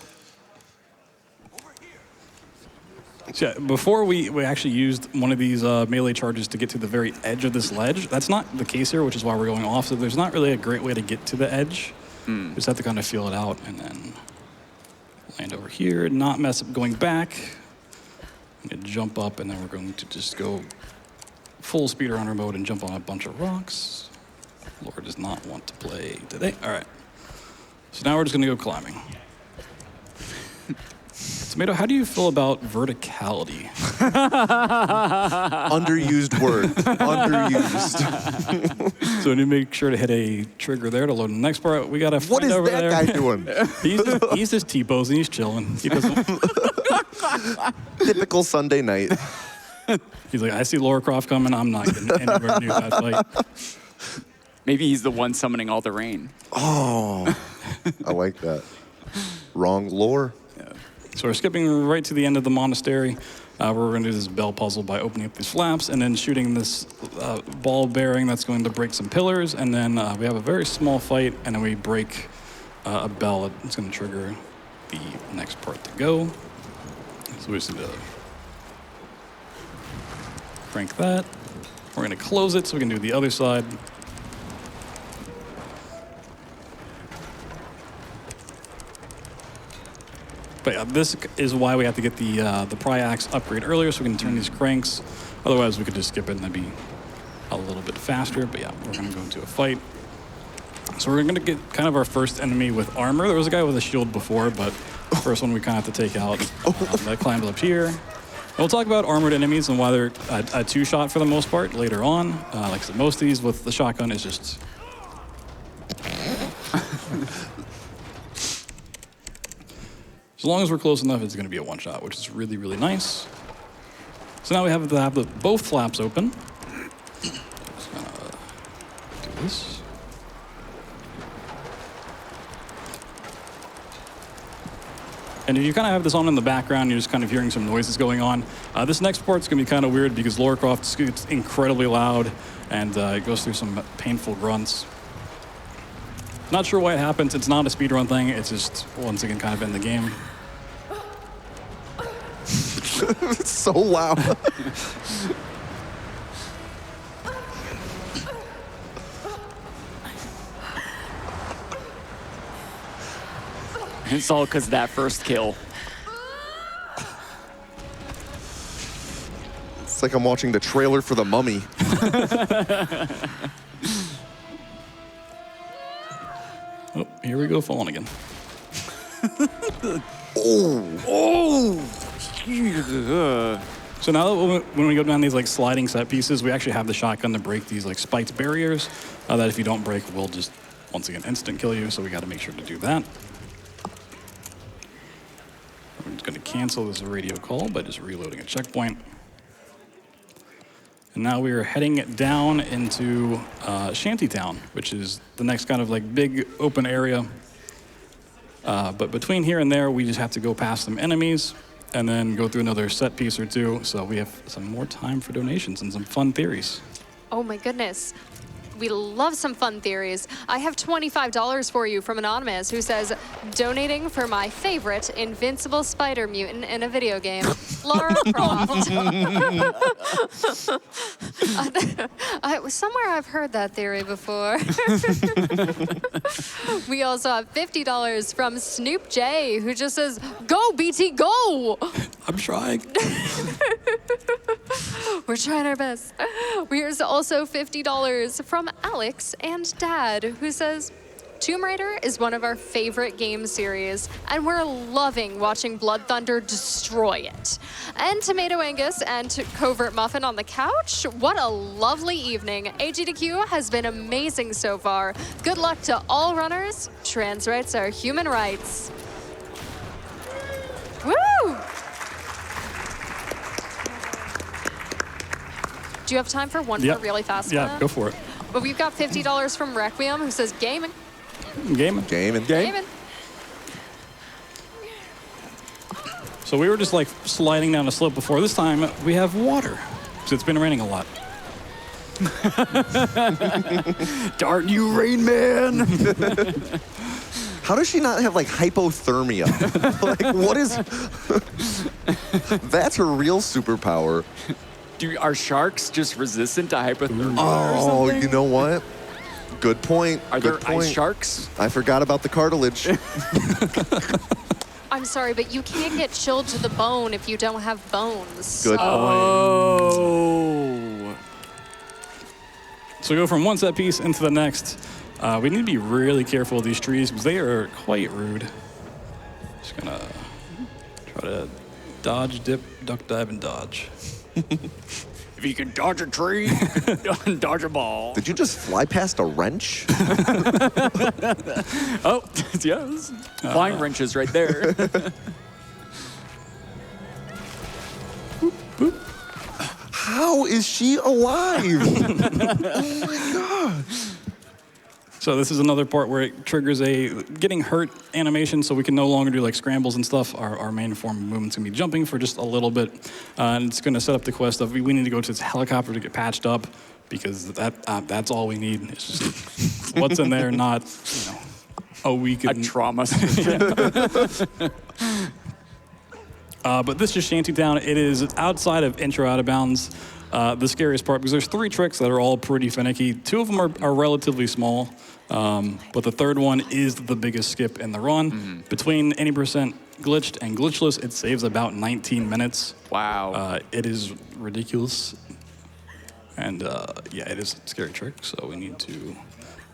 So yeah, before we actually used one of these melee charges to get to the very edge of this ledge. That's not the case here, which is why we're going off. So there's not really a great way to get to the edge. Just have to kind of feel it out and then land over here, not mess up going back. I'm gonna jump up, and then we're going to just go full speedrunner mode and jump on a bunch of rocks. Laura does not want to play today. All right. So now we're just gonna go climbing. Tomato, how do you feel about verticality? Underused word. Underused. So we need to make sure to hit a trigger there to load the next part. We got a What friend is over that there. guy doing? He's just T-posing. He's chilling. He doesn't. Typical Sunday night. He's like, I see Lara Croft coming. I'm not getting anywhere near that fight. Maybe he's the one summoning all the rain. Oh, I like that. Wrong lore. So we're skipping right to the end of the monastery. We're going to do this bell puzzle by opening up these flaps and then shooting this ball bearing that's going to break some pillars. And then we have a very small fight, and then we break a bell that's going to trigger the next part to go. So we just need to crank that. We're going to close it so we can do the other side. But yeah, this is why we have to get the pry-axe upgrade earlier so we can turn these cranks. Otherwise, we could just skip it and that'd be a little bit faster. But yeah, we're going to go into a fight. So we're going to get kind of our first enemy with armor. There was a guy with a shield before, but the first one we kind of have to take out. That climbs up here. And we'll talk about armored enemies and why they're a two-shot for the most part later on. Like I said, most of these with the shotgun is just... As long as we're close enough, it's going to be a one-shot, which is really, really nice. So now we have to have both flaps open. Just going to do this. And if you kind of have this on in the background, you're just kind of hearing some noises going on. This next part's going to be kind of weird because Lara Croft gets incredibly loud and it goes through some painful grunts. Not sure why it happens. It's not a speedrun thing. It's just, once again, kind of in the game. It's so loud. It's all because of that first kill. It's like I'm watching the trailer for The Mummy. Oh, here we go, falling again. So now that when we go down these like sliding set pieces, we actually have the shotgun to break these like spiked barriers that if you don't break, will just, once again, instant kill you. So we got to make sure to do that. I'm just going to cancel this radio call by just reloading a checkpoint. And now we are heading down into Shantytown, which is the next kind of like big open area. But between here and there, we just have to go past some enemies and then go through another set piece or two. So we have some more time for donations and some fun theories. Oh my goodness. We love some fun theories. I have $25 for you from Anonymous, who says, donating for my favorite invincible spider mutant in a video game, Lara Croft. Somewhere I've heard that theory before. We also have $50 from Snoop J, who just says, go, BT, go! I'm trying. We're trying our best. Here's also $50 from Alex and Dad, who says, Tomb Raider is one of our favorite game series, and we're loving watching BloodThunder destroy it. And TomatoAngus and CovertMuffin on the couch, what a lovely evening. AG2Q has been amazing so far. Good luck to all runners. Trans rights are human rights. Woo! Do you have time for one more really fast one? Yeah, go for it. But we've got $50 from Requiem, who says gaming. Gaming. Gaming. Gaming. So we were just like sliding down a slope before. This time we have water, because it's been raining a lot. Darn you, Rain Man! How does she not have like hypothermia? Like, what is... That's her real superpower. Are sharks just resistant to hypothermia or Oh, something? you know what? Good point. Are there Good point. ice sharks? I forgot about the cartilage. I'm sorry, but you can't get chilled to the bone if you don't have bones. Good point. Oh. So we go from one set piece into the next. We need to be really careful of these trees because they are quite rude. Just gonna try to dodge, dip, duck, dive, and dodge. If you can dodge a tree, you can dodge a ball. Did you just fly past a wrench? Oh, yes. Flying wrenches right there. How is she alive? Oh my god. So this is another part where it triggers a getting hurt animation, so we can no longer do like scrambles and stuff. Our main form of movement's gonna be jumping for just a little bit, and it's gonna set up the quest of we need to go to this helicopter to get patched up, because that's all we need. It's just what's in there, not a week. A trauma. But this is Shantytown. It is outside of intro out of bounds. The scariest part, because there's 3 tricks that are all pretty finicky. 2 of them are relatively small, but the third one is the biggest skip in the run. Between any percent glitched and glitchless, it saves about 19 minutes. Wow. It is ridiculous. And yeah, it is a scary trick, so we need to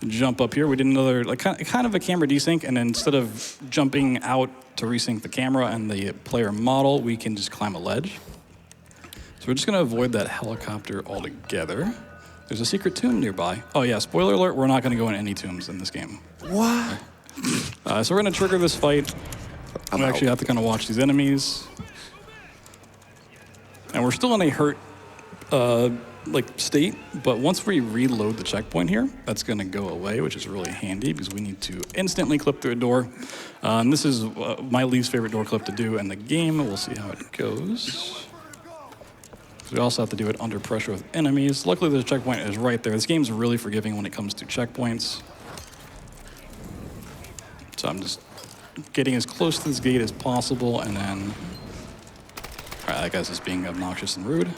jump up here. We did another, like kind of a camera desync, and then instead of jumping out to resync the camera and the player model, we can just climb a ledge. So we're just gonna avoid that helicopter altogether. There's a secret tomb nearby. Oh yeah, spoiler alert, we're not gonna go in any tombs in this game. What? So we're gonna trigger this fight. We actually have to kind of watch these enemies. And we're still in a hurt state, but once we reload the checkpoint here, that's gonna go away, which is really handy because we need to instantly clip through a door. And this is my least favorite door clip to do in the game. We'll see how it goes. We also have to do it under pressure with enemies. Luckily, the checkpoint is right there. This game's really forgiving when it comes to checkpoints. So I'm just getting as close to this gate as possible, and then... All right, that guy's just being obnoxious and rude.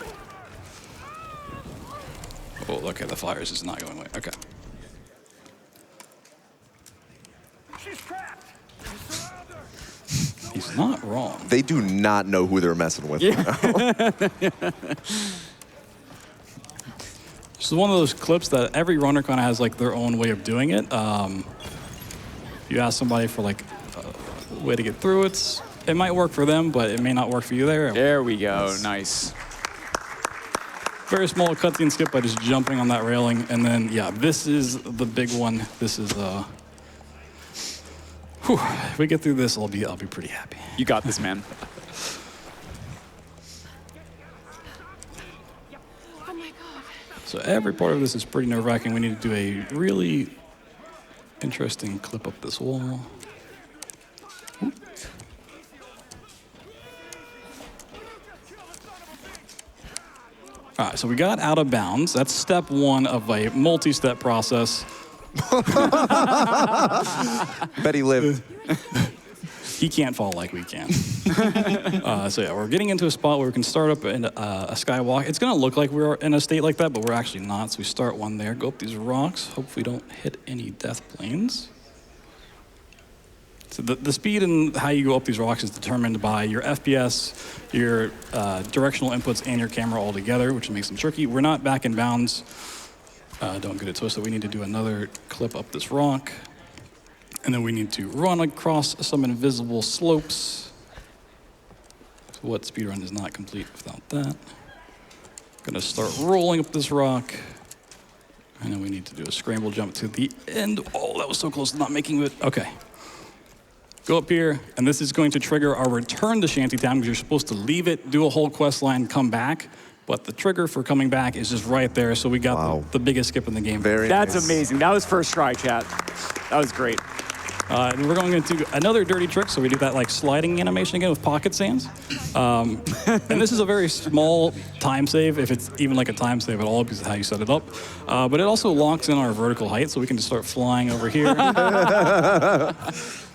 Oh, okay, the flyers is not going away. Okay. He's not wrong. They do not know who they're messing with. This is one of those clips that every runner kind of has like their own way of doing it. If you ask somebody for like a way to get through it, it might work for them, but it may not work for you there. There we go. Nice. Very small cutscene skip by just jumping on that railing, and then yeah, this is the big one. This is if we get through this, I'll be pretty happy. You got this, man. Oh my god. So every part of this is pretty nerve-wracking. We need to do a really interesting clip up this wall. All right, so we got out of bounds. That's step 1 of a multi-step process. Bet he lived. He can't fall like we can. So yeah, we're getting into a spot where we can start up in a skywalk. It's gonna look like we're in a state like that, but we're actually not. So we start one there, go up these rocks. Hope we don't hit any death planes. So the speed and how you go up these rocks is determined by your FPS, your directional inputs, and your camera all together, which makes them tricky. We're not back in bounds. Don't get it twisted. We need to do another clip up this rock. And then we need to run across some invisible slopes. So what speedrun is not complete without that? Gonna start rolling up this rock. And then we need to do a scramble jump to the end. Oh, that was so close to not making it. Okay. Go up here, and this is going to trigger our return to Shantytown because you're supposed to leave it, do a whole quest line, come back. But the trigger for coming back is just right there, so we got the biggest skip in the game. That's nice. amazing. That was first try, chat. That was great. And we're going to do another dirty trick, so we do that like sliding animation again with pocket sands. And this is a very small time save, if it's even like a time save at all, because of how you set it up. But it also locks in our vertical height, so we can just start flying over here,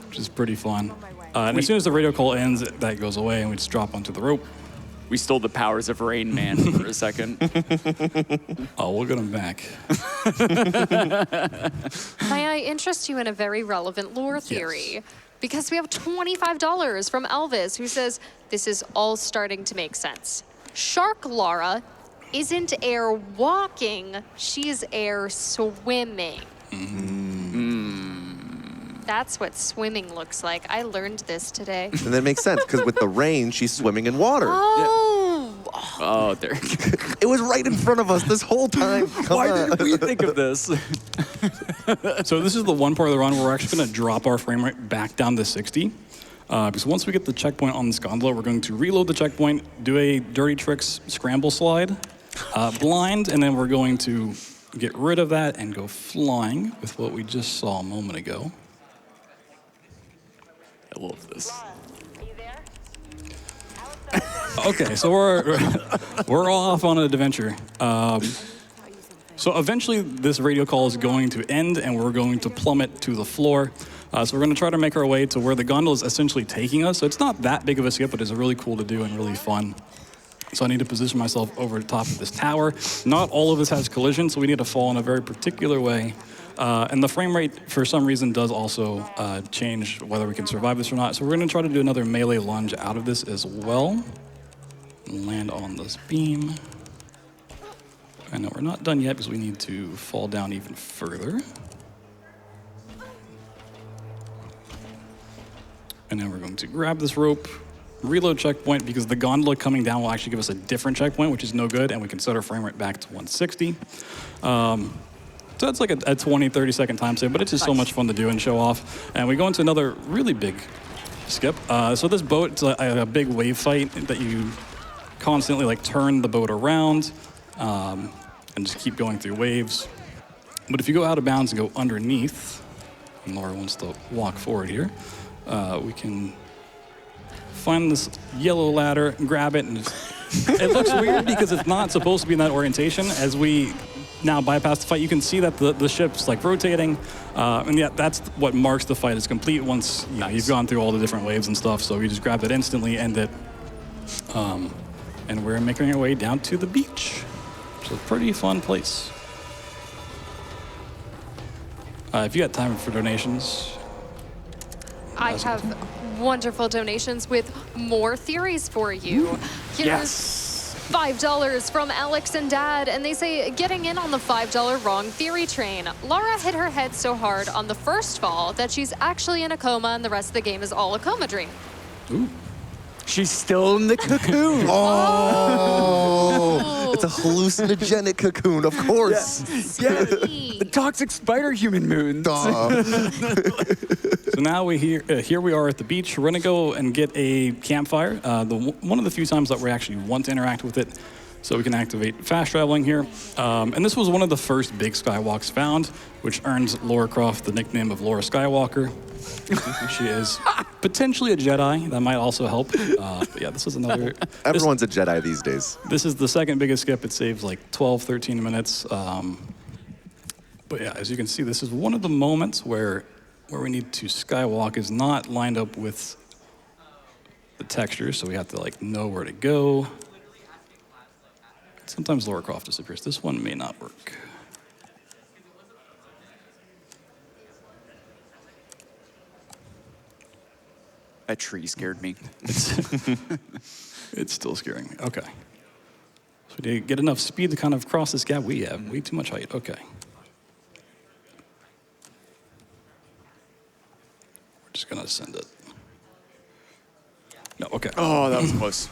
which is pretty fun. And as soon as the radio call ends, that goes away, and we just drop onto the rope. We stole the powers of Rain Man for a second. Oh, we'll get him back. May I interest you in a very relevant lore theory? Yes. Because we have $25 from Elvis, who says, this is all starting to make sense. Shark Lara isn't air walking, she's air swimming. That's what swimming looks like. I learned this today. And that makes sense, because with the rain, she's swimming in water. Oh, there. It was right in front of us this whole time. Why didn't we think of this? So this is the one part of the run where we're actually going to drop our frame rate back down to 60. Because once we get the checkpoint on this gondola, we're going to reload the checkpoint, do a dirty tricks scramble slide, blind, and then we're going to get rid of that and go flying with what we just saw a moment ago. I love this. Okay, so we're off on an adventure. So eventually this radio call is going to end and we're going to plummet to the floor. So we're going to try to make our way to where the gondola is essentially taking us. So it's not that big of a skip, but it's really cool to do and really fun. So I need to position myself over the top of this tower. Not all of this has collision, so we need to fall in a very particular way. And the frame rate, for some reason, does also change whether we can survive this or not. So we're going to try to do another melee lunge out of this as well. Land on this beam. I know we're not done yet because we need to fall down even further. And then we're going to grab this rope, reload checkpoint, because the gondola coming down will actually give us a different checkpoint, which is no good, and we can set our frame rate back to 160. So it's like a 20, 30-second time save, but it's just so much fun to do and show off. And we go into another really big skip. So this boat, it's a big wave fight that you constantly like turn the boat around and just keep going through waves. But if you go out of bounds and go underneath, and Laura wants to walk forward here, we can find this yellow ladder, grab it, and it looks weird because it's not supposed to be in that orientation. As we now bypass the fight, you can see that the ship's like rotating, and yeah, that's what marks the fight as complete once you've gone through all the different waves and stuff. So we just grab it instantly, end it, and we're making our way down to the beach, which is a pretty fun place. If you got time for donations. I have wonderful donations with more theories for you. Here's $5 from Alex and Dad, and they say, getting in on the $5 wrong theory train. Laura hit her head so hard on the first fall that she's actually in a coma and the rest of the game is all a coma dream. Ooh. She's still in the cocoon. Oh, it's a hallucinogenic cocoon, of course. Yeah, the toxic spider human moon. So now here we are at the beach. We're gonna go and get a campfire. One of the few times that we actually want to interact with it, so we can activate fast traveling here. And this was one of the first big skywalks found, which earns Lara Croft the nickname of Laura Skywalker. She is potentially a Jedi. That might also help. But yeah, this is another. Everyone's a Jedi these days. This is the second biggest skip. It saves like 12, 13 minutes. But yeah, as you can see, this is one of the moments where we need to skywalk is not lined up with the texture, so we have to like know where to go. Sometimes Lara Croft disappears. This one may not work. That tree scared me. It's still scaring me. Okay. So we need to get enough speed to kind of cross this gap. We have way too much height. Okay. We're just gonna ascend it. No, okay. Oh, that was close.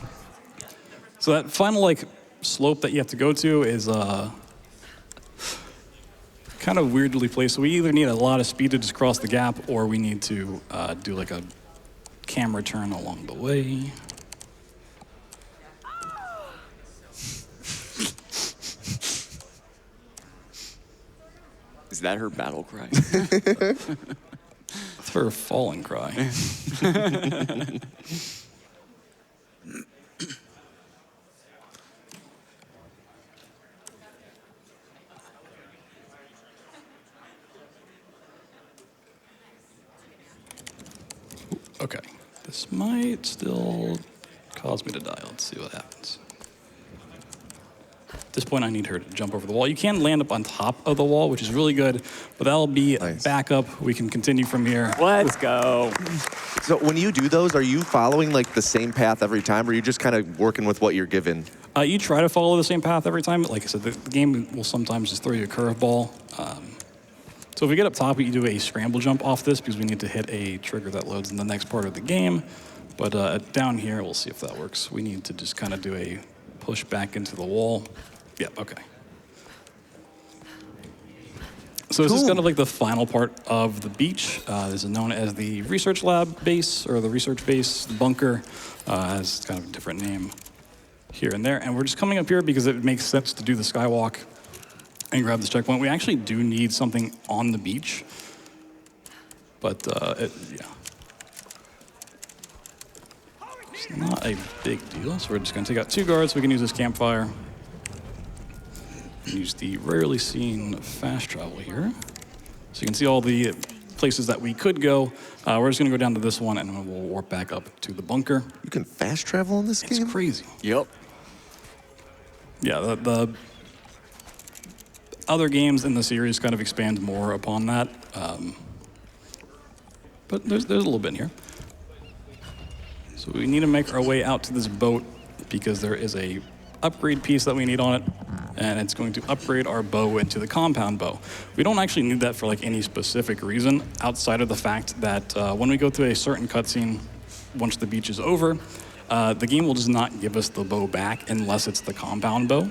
So that final like slope that you have to go to is kind of weirdly placed. So we either need a lot of speed to just cross the gap, or we need to do like a camera turn along the way. Is that her battle cry? It's her fallen cry. Okay, this might still cause me to die. Let's see what happens. At this point, I need her to jump over the wall. You can land up on top of the wall, which is really good, but that'll be a backup. We can continue from here. Let's go. So when you do those, are you following like the same path every time, or are you just kind of working with what you're given? You try to follow the same path every time. Like I said, the game will sometimes just throw you a curveball. So if we get up top, we do a scramble jump off this because we need to hit a trigger that loads in the next part of the game. But down here, we'll see if that works. We need to just kind of do a push back into the wall. Yep, okay. So this is kind of like the final part of the beach. This is known as the research lab base, or the research base, the bunker. Has kind of a different name here and there. And we're just coming up here because it makes sense to do the skywalk. and grab this checkpoint. We actually do need something on the beach, but yeah. It's not a big deal, so we're just gonna take out 2 guards so we can use this campfire. Use the rarely seen fast travel here. So you can see all the places that we could go. We're just gonna go down to this one and then we'll warp back up to the bunker. You can fast travel in this game? It's crazy. Yep. Yeah, the other games in the series kind of expand more upon that. But there's a little bit in here. So we need to make our way out to this boat because there is a upgrade piece that we need on it, and it's going to upgrade our bow into the compound bow. We don't actually need that for like any specific reason outside of the fact that when we go through a certain cutscene, once the beach is over, the game will just not give us the bow back unless it's the compound bow.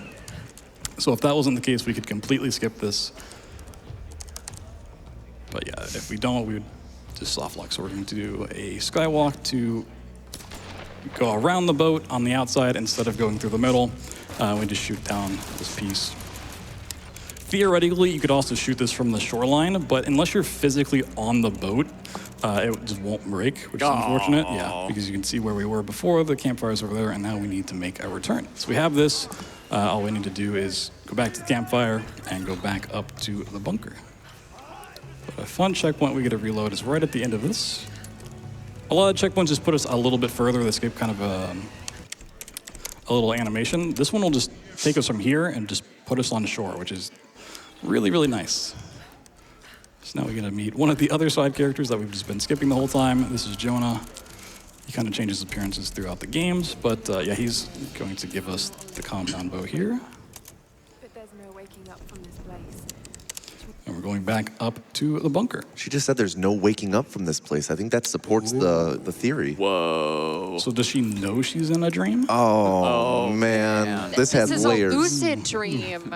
So if that wasn't the case, we could completely skip this. But yeah, if we don't, we would just soft lock. So we're going to do a skywalk to go around the boat on the outside instead of going through the middle. We just shoot down this piece. Theoretically, you could also shoot this from the shoreline, but unless you're physically on the boat, it just won't break, which is unfortunate. Yeah, because you can see where we were before, the campfire's over there, and now we need to make a return. So we have this. All we need to do is go back to the campfire and go back up to the bunker. But a fun checkpoint we get to reload is right at the end of this. A lot of checkpoints just put us a little bit further. They skip kind of a little animation. This one will just take us from here and just put us on shore, which is really, really nice. So now we get to meet one of the other side characters that we've just been skipping the whole time. This is Jonah. He kind of changes appearances throughout the games, but yeah, he's going to give us the compound bow here. But there's no waking up from this place. And we're going back up to the bunker. She just said there's no waking up from this place. I think that supports the theory. Whoa. So does she know she's in a dream? Oh, man. This has layers. This is a lucid dream.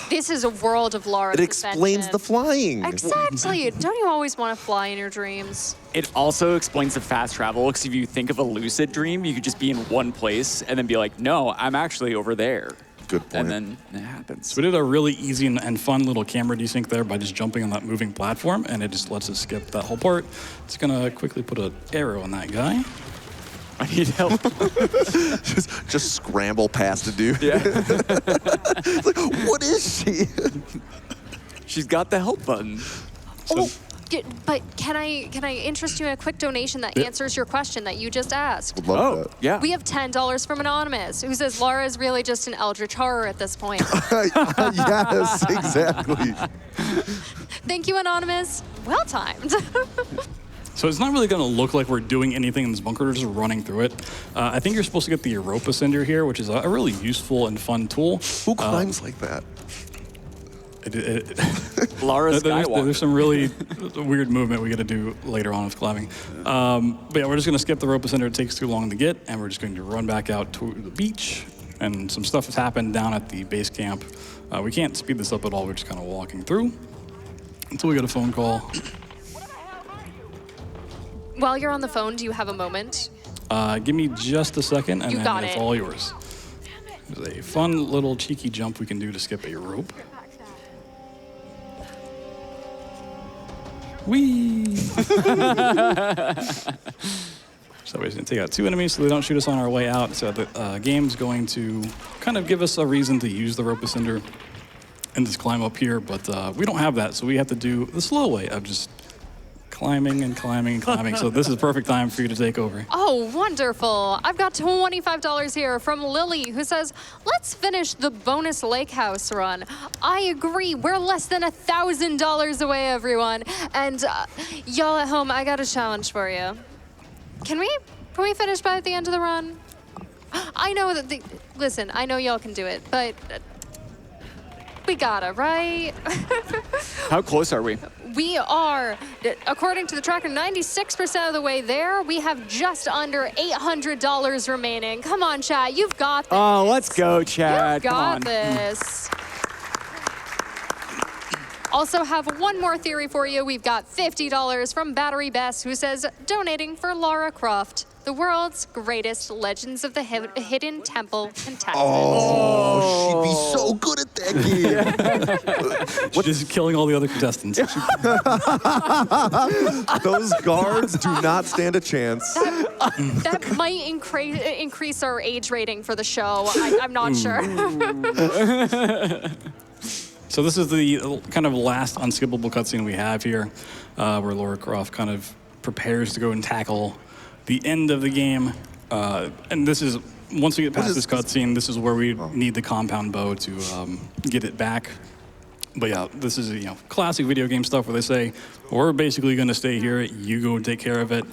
This is a world of Lara's It explains ascension. the flying. Exactly. Don't you always want to fly in your dreams? It also explains the fast travel, because if you think of a lucid dream, you could just be in one place and then be like, no, I'm actually over there. Good point. And then it happens. So we did a really easy and fun little camera desync there by just jumping on that moving platform, and it just lets us skip that whole part. It's gonna quickly put an arrow on that guy. I need help. just scramble past a dude. Yeah. It's like, what is she? She's got the help button. But can I interest you in a quick donation that answers your question that you just asked? Would love that. Yeah. We have $10 from Anonymous, who says Lara is really just an eldritch horror at this point. Yes, exactly. Thank you, Anonymous. Well timed. So it's not really gonna look like we're doing anything in this bunker, we're just running through it. I think you're supposed to get the Europa Cinder here, which is a really useful and fun tool. Who climbs like that? Lara Skywalker. There's some really weird movement we got to do later on with climbing. But yeah, we're just going to skip the rope ascender. It takes too long to get, and we're just going to run back out to the beach. And some stuff has happened down at the base camp. We can't speed this up at all. We're just kind of walking through until we get a phone call. While you're on the phone, do you have a moment? Give me just a second, and You then got it's it. all yours. There's a fun little cheeky jump we can do to skip a rope. Whee! So we're just gonna take out 2 enemies so they don't shoot us on our way out. So the game's going to kind of give us a reason to use the rope ascender and just climb up here, but we don't have that, so we have to do the slow way of just climbing and climbing and climbing. So this is perfect time for you to take over. Oh, wonderful. I've got $25 here from Lily, who says, let's finish the bonus lake house run. I agree. We're less than $1,000 away, everyone. And y'all at home, I got a challenge for you. Can we finish by the end of the run? I know that listen, I know y'all can do it, but we gotta, right? How close are we? We are, according to the tracker, 96% of the way there. We have just under $800 remaining. Come on, chat, you've got this. Oh, let's go, Chad. You've Come got on. this. Also have one more theory for you. We've got $50 from Battery Bess, who says, donating for Lara Croft. the world's greatest Legends of the Hidden Temple contestant. Oh, she'd be so good at that game. Just killing all the other contestants. Those guards do not stand a chance. That might increase our age rating for the show. I'm not sure. So this is the kind of last unskippable cutscene we have here, where Lara Croft kind of prepares to go and tackle the end of the game. And this is, once we get past this cutscene, this is where we need the compound bow to get it back. But yeah, this is classic video game stuff where they say, we're basically going to stay here, you go and take care of it.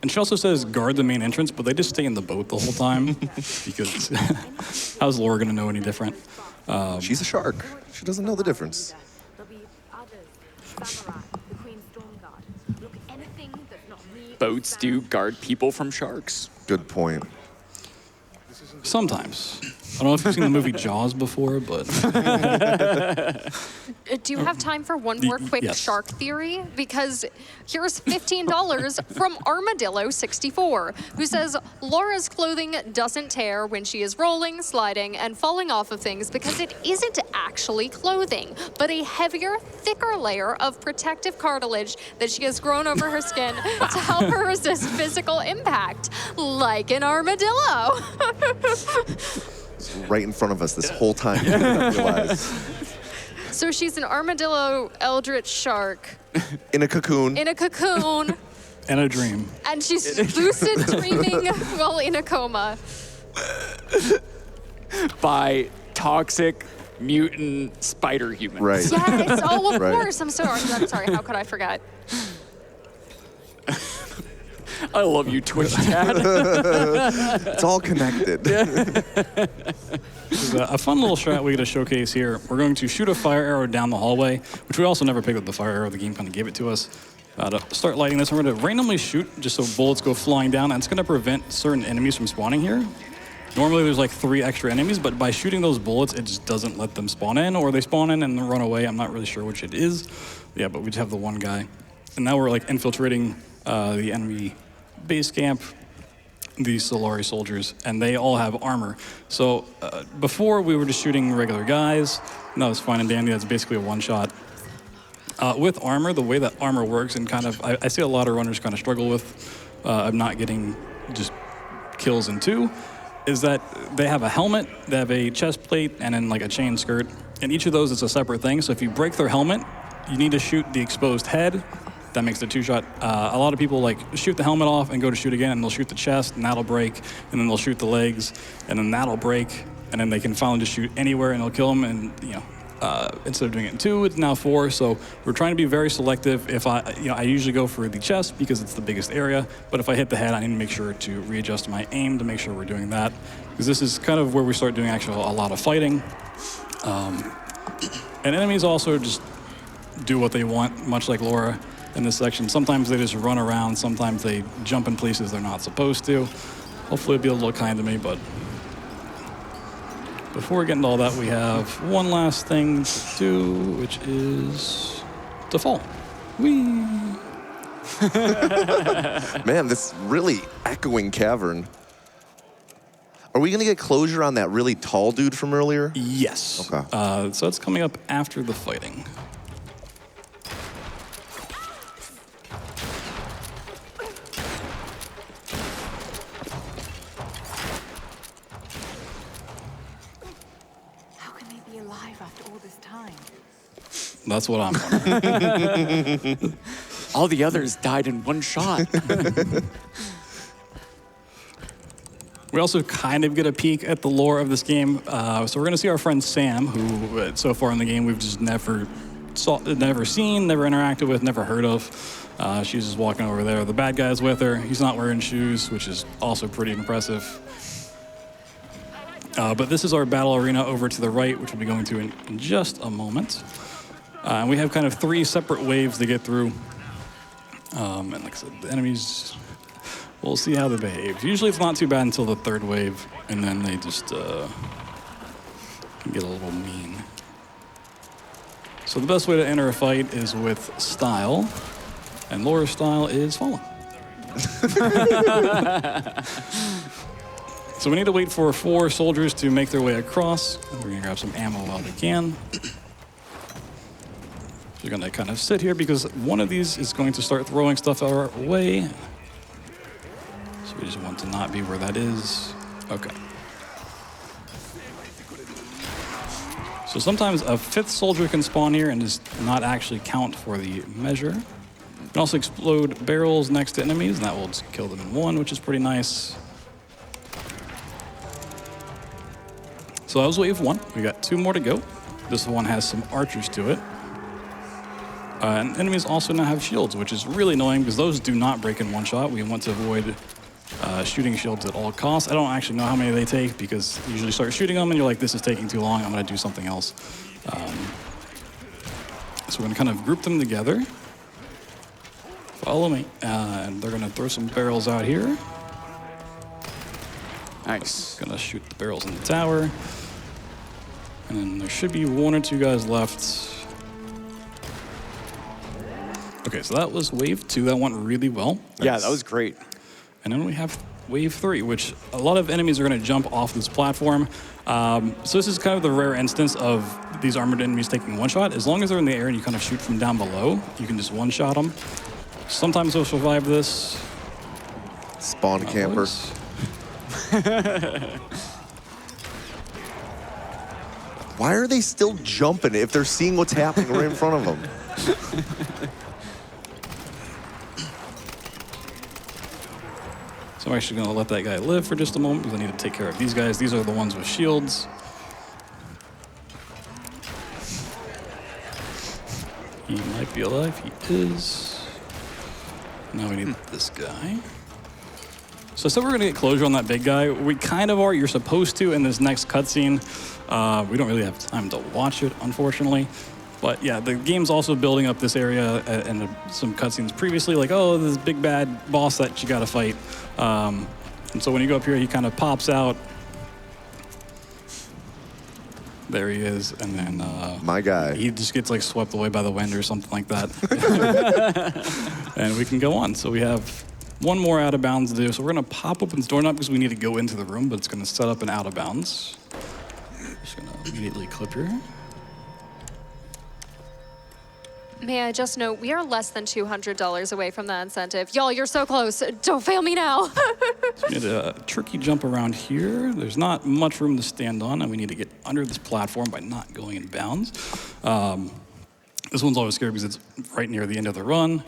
And she also says guard the main entrance, but they just stay in the boat the whole time because how's Lara going to know any different? She's a shark. She doesn't know the difference. Boats do guard people from sharks. Good point. Sometimes. I don't know if you've seen the movie Jaws before, but... Do you have time for one more quick yes. shark theory? Because here's $15 from Armadillo64, who says Laura's clothing doesn't tear when she is rolling, sliding, and falling off of things because it isn't actually clothing, but a heavier, thicker layer of protective cartilage that she has grown over her skin to help her resist physical impact, like an armadillo. Right in front of us this whole time. You didn't realize. So she's an armadillo eldritch shark. In a cocoon. In a cocoon. And a dream. And she's lucid dreaming while in a coma. By toxic mutant spider humans. Right. Yes, oh, of Right. course. I'm sorry, how could I forget? I love you, Twitch chat. It's all connected. A fun little strat we get to showcase here. We're going to shoot a fire arrow down the hallway, which we also never picked up the fire arrow. The game kind of gave it to us. To start lighting this, we're going to randomly shoot just so bullets go flying down, and it's going to prevent certain enemies from spawning here. Normally there's like 3 extra enemies, but by shooting those bullets, it just doesn't let them spawn in, or they spawn in and then run away. I'm not really sure which it is. Yeah, but we just have the one guy. And now we're like infiltrating the enemy base camp, these Solari soldiers, and they all have armor. So before we were just shooting regular guys, and that was fine and dandy. That's basically a one-shot. With armor, the way that armor works, and kind of, I see a lot of runners kind of struggle with of not getting just kills in 2, is that they have a helmet, they have a chest plate, and then like a chain skirt. And each of those is a separate thing. So if you break their helmet, you need to shoot the exposed head. That makes the 2-shot. A lot of people like shoot the helmet off and go to shoot again, and they'll shoot the chest, and that'll break, and then they'll shoot the legs, and then that'll break, and then they can finally just shoot anywhere, and it'll kill them. And instead of doing it in 2, it's now 4. So we're trying to be very selective. If I usually go for the chest because it's the biggest area, but if I hit the head, I need to make sure to readjust my aim to make sure we're doing that, because this is kind of where we start doing actually a lot of fighting. And enemies also just do what they want, much like Lara. In this section, sometimes they just run around, sometimes they jump in places they're not supposed to. Hopefully it'll be a little kind to me, but before we get into all that, we have one last thing to do, which is to fall. Whee! Man, this really echoing cavern. Are we gonna get closure on that really tall dude from earlier? Yes. Okay. So it's coming up after the fighting. After all this time. That's what I'm wondering. All the others died in one shot. We also kind of get a peek at the lore of this game. So we're going to see our friend Sam, who so far in the game we've just never seen, never interacted with, never heard of. She's just walking over there. The bad guy's with her. He's not wearing shoes, which is also pretty impressive. But this is our battle arena over to the right, which we'll be going to in just a moment. And we have kind of 3 separate waves to get through. And like I said, the enemies, we'll see how they behave. Usually it's not too bad until the 3rd wave, and then they just can get a little mean. So the best way to enter a fight is with style, and Laura's style is falling. So we need to wait for 4 soldiers to make their way across. We're gonna grab some ammo while they can. We're gonna kind of sit here because one of these is going to start throwing stuff our way. So we just want to not be where that is. Okay. So sometimes a 5th soldier can spawn here and just not actually count for the measure. You can also explode barrels next to enemies, and that will just kill them in 1, which is pretty nice. So that was wave 1. We got 2 more to go. This one has some archers to it. And enemies also now have shields, which is really annoying because those do not break in 1 shot. We want to avoid shooting shields at all costs. I don't actually know how many they take because you usually start shooting them and you're like, this is taking too long, I'm gonna do something else. So we're gonna kind of group them together. Follow me. And they're gonna throw some barrels out here. Nice. Gonna shoot the barrels in the tower. And then there should be 1 or 2 guys left. Okay, so that was wave 2. That went really well. Yeah, that was great. And then we have wave 3, which a lot of enemies are going to jump off this platform. So this is kind of the rare instance of these armored enemies taking 1 shot. As long as they're in the air and you kind of shoot from down below, you can just 1-shot them. Sometimes they'll survive this. Spawn camper. Why are they still jumping if they're seeing what's happening right in front of them? So I'm actually going to let that guy live for just a moment because I need to take care of these guys. These are the ones with shields. He might be alive. He is. Now we need this guy. So I said we're going to get closure on that big guy. We kind of are. You're supposed to in this next cutscene. We don't really have time to watch it, unfortunately. But yeah, the game's also building up this area and some cutscenes previously, like, oh, this big bad boss that you got to fight. And so when you go up here, he kind of pops out. There he is, and then my guy. He just gets like swept away by the wind or something like that. And we can go on. So we have 1 more out of bounds to do. So we're gonna pop open this door, not because we need to go into the room, but it's gonna set up an out of bounds. Just gonna immediately clip here. May I just note, we are less than $200 away from that incentive. Y'all, you're so close. Don't fail me now. So we need a tricky jump around here. There's not much room to stand on, and we need to get under this platform by not going in bounds. This one's always scary because it's right near the end of the run.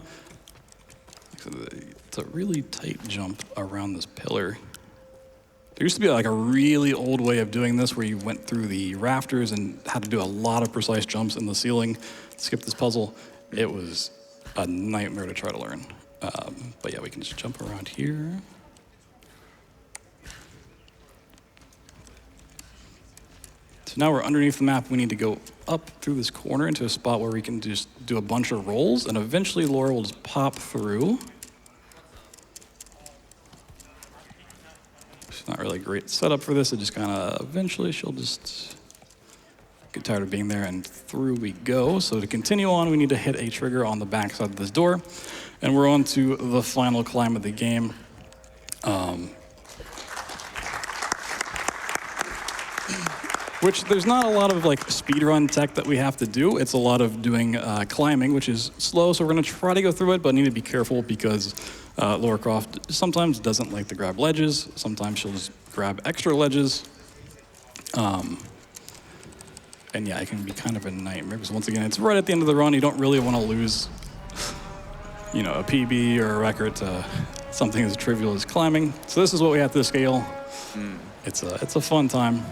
It's a really tight jump around this pillar. There used to be like a really old way of doing this where you went through the rafters and had to do a lot of precise jumps in the ceiling to skip this puzzle. It was a nightmare to try to learn. But yeah, we can just jump around here. So now we're underneath the map. We need to go up through this corner into a spot where we can just do a bunch of rolls, and eventually Laura will just pop through. It's not really a great setup for this. It just kind of, eventually she'll just get tired of being there, and through we go. So to continue on, we need to hit a trigger on the back side of this door, and we're on to the final climb of the game. Which there's not a lot of like speedrun tech that we have to do. It's a lot of doing climbing, which is slow. So we're gonna try to go through it, but need to be careful because Lara Croft sometimes doesn't like to grab ledges. Sometimes she'll just grab extra ledges. And yeah, it can be kind of a nightmare because once again, it's right at the end of the run. You don't really want to lose, you know, a PB or a record to something as trivial as climbing. So this is what we have to scale. It's a fun time.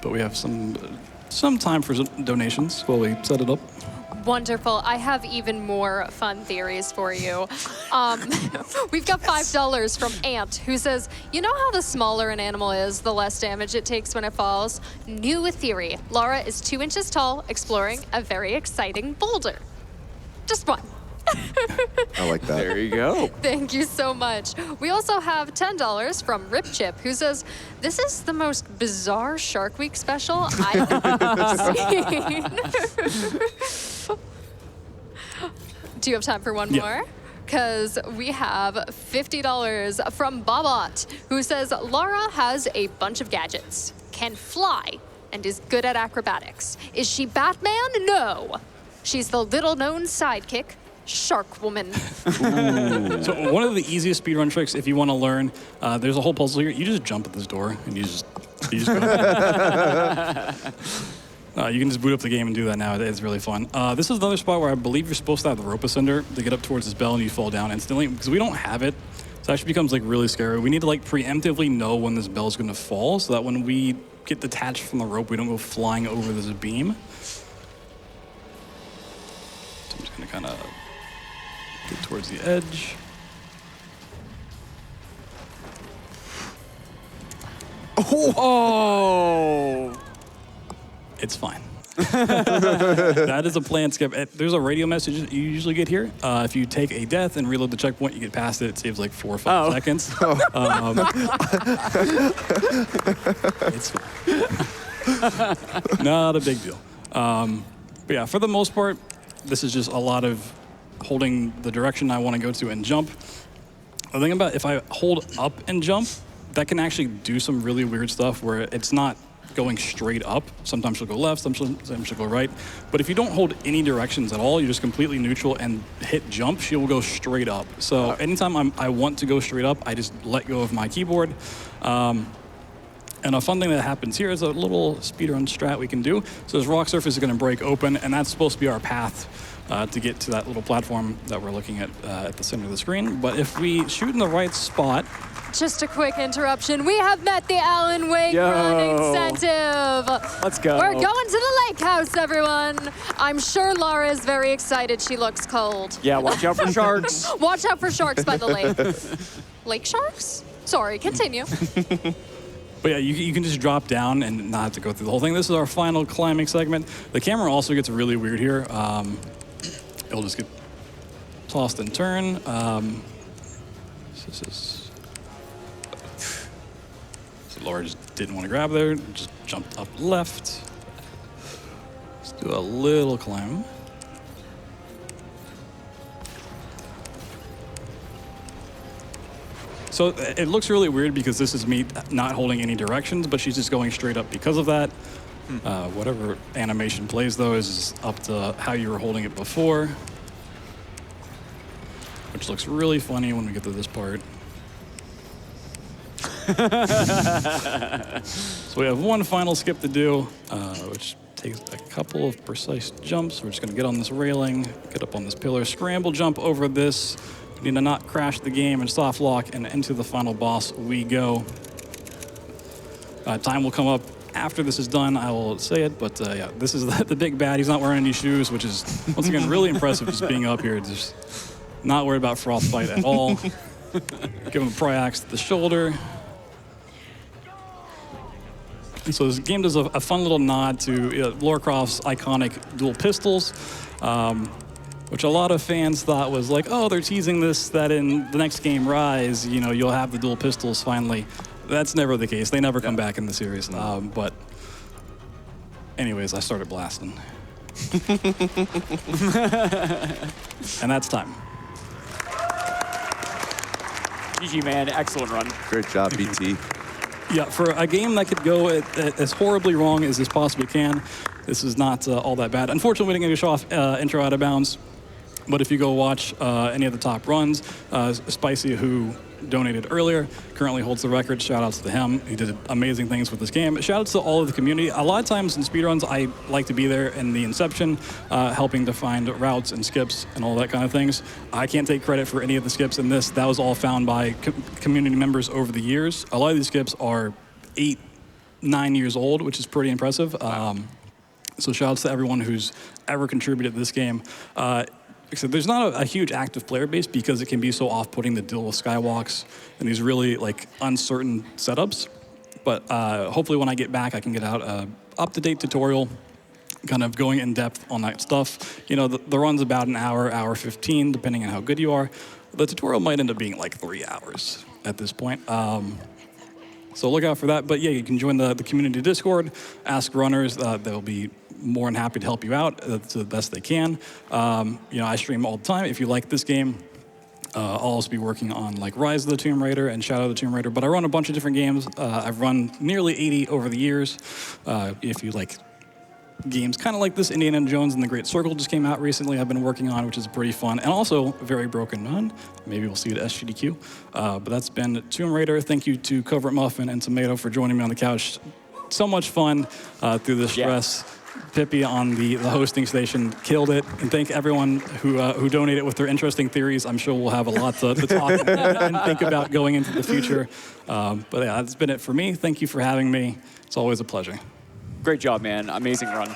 But we have some time for donations while we set it up. Wonderful. I have even more fun theories for you. We've got $5 from Ant, who says, you know how the smaller an animal is, the less damage it takes when it falls? New theory. Lara is 2 inches tall, exploring a very exciting boulder. Just one. I like that. There you go. Thank you so much. We also have $10 from Rip Chip, who says, this is the most bizarre Shark Week special I've ever seen. Do you have time for one more? because we have $50 from Bobot, who says Lara has a bunch of gadgets, can fly, and is good at acrobatics. Is she Batman? No. She's the little-known sidekick, Shark Woman. So one of the easiest speedrun tricks, if you want to learn, there's a whole puzzle here. You just jump at this door, and you just go. You can just boot up the game and do that now. It's really fun. This is another spot where I believe you're supposed to have the rope ascender to get up towards this bell, and you fall down instantly. Because we don't have it, so it actually becomes like really scary. We need to like preemptively know when this bell is going to fall, so that when we get detached from the rope, we don't go flying over this beam. So I'm just going to kind of get towards the edge. Oh! It's fine. That is a planned skip. There's a radio message that you usually get here. If you take a death and reload the checkpoint, you get past it. It saves like 4 or 5 seconds. It's fine. Not a big deal. But yeah, for the most part, this is just a lot of holding the direction I want to go to and jump. The thing about if I hold up and jump, that can actually do some really weird stuff where it's not going straight up. Sometimes she'll go left, sometimes she'll go right. But if you don't hold any directions at all, you're just completely neutral and hit jump, she will go straight up. So anytime I want to go straight up, I just let go of my keyboard. And a fun thing that happens here is a little speedrun strat we can do. So this rock surface is going to break open, and that's supposed to be our path to get to that little platform that we're looking at the center of the screen. But if we shoot in the right spot... Just a quick interruption. We have met the Alan Wake Run incentive. Let's go. We're going to the lake house, everyone. I'm sure Lara is very excited. She looks cold. Yeah, watch out for sharks. Watch out for sharks by the lake. Lake sharks? Sorry, continue. But yeah, you can just drop down and not have to go through the whole thing. This is our final climbing segment. The camera also gets really weird here. It'll just get tossed and turned. This is... So Laura just didn't want to grab there, just jumped up left. Let's do a little climb. So it looks really weird because this is me not holding any directions, but she's just going straight up because of that. Whatever animation plays, though, is up to how you were holding it before, which looks really funny when we get to this part. So we have one final skip to do, which takes a couple of precise jumps. We're just going to get on this railing, get up on this pillar, scramble jump over this. We need to not crash the game and soft lock, and into the final boss we go. Time will come up after this is done. I will say it, but yeah, this is the big bad. He's not wearing any shoes, which is, once again, really impressive just being up here. Just not worried about frostbite at all. Give him a pry axe to the shoulder. And so this game does a fun little nod to Lara Croft's iconic dual pistols, which a lot of fans thought was like, oh, they're teasing this, that in the next game, Rise, you'll have the dual pistols finally. That's never the case. They never come back in the series. But anyways, I started blasting. And that's time. GG, man. Excellent run. Great job, BT. Yeah, for a game that could go as horribly wrong as this possibly can, this is not all that bad. Unfortunately, we didn't get to show off intro out of bounds, but if you go watch any of the top runs, Spicy, who donated earlier, currently holds the record. Shout outs to him. He did amazing things with this game. Shout outs to all of the community. A lot of times in speedruns, I like to be there in the inception, helping to find routes and skips and all that kind of things. I can't take credit for any of the skips in this. That was all found by community members over the years. A lot of these skips are 8, 9 years old, which is pretty impressive. So shout outs to everyone who's ever contributed to this game. So there's not a huge active player base because it can be so off-putting to deal with skywalks and these really uncertain setups. But hopefully when I get back, I can get out an up-to-date tutorial, kind of going in depth on that stuff. The run's about an hour, hour 15, depending on how good you are. The tutorial might end up being like 3 hours at this point. So look out for that. But yeah, you can join the community Discord, ask runners. They'll be more than happy to help you out to the best they can. I stream all the time. If you like this game, I'll also be working on like Rise of the Tomb Raider and Shadow of the Tomb Raider, but I run a bunch of different games. I've run nearly 80 over the years. If you like games kind of like this, Indiana Jones and the Great Circle just came out recently. I've been working on, which is pretty fun, and also Very Broken Nun. Maybe we'll see it at SGDQ. But that's been Tomb Raider. Thank you to CovertMuffin and Tomato for joining me on the couch. So much fun through the stress. Pippy on the hosting station killed it, and thank everyone who donated with their interesting theories. I'm sure we'll have a lot to talk and think about going into the future. But yeah, that's been it for me. Thank you for having me. It's always a pleasure. Great job, man. Amazing run.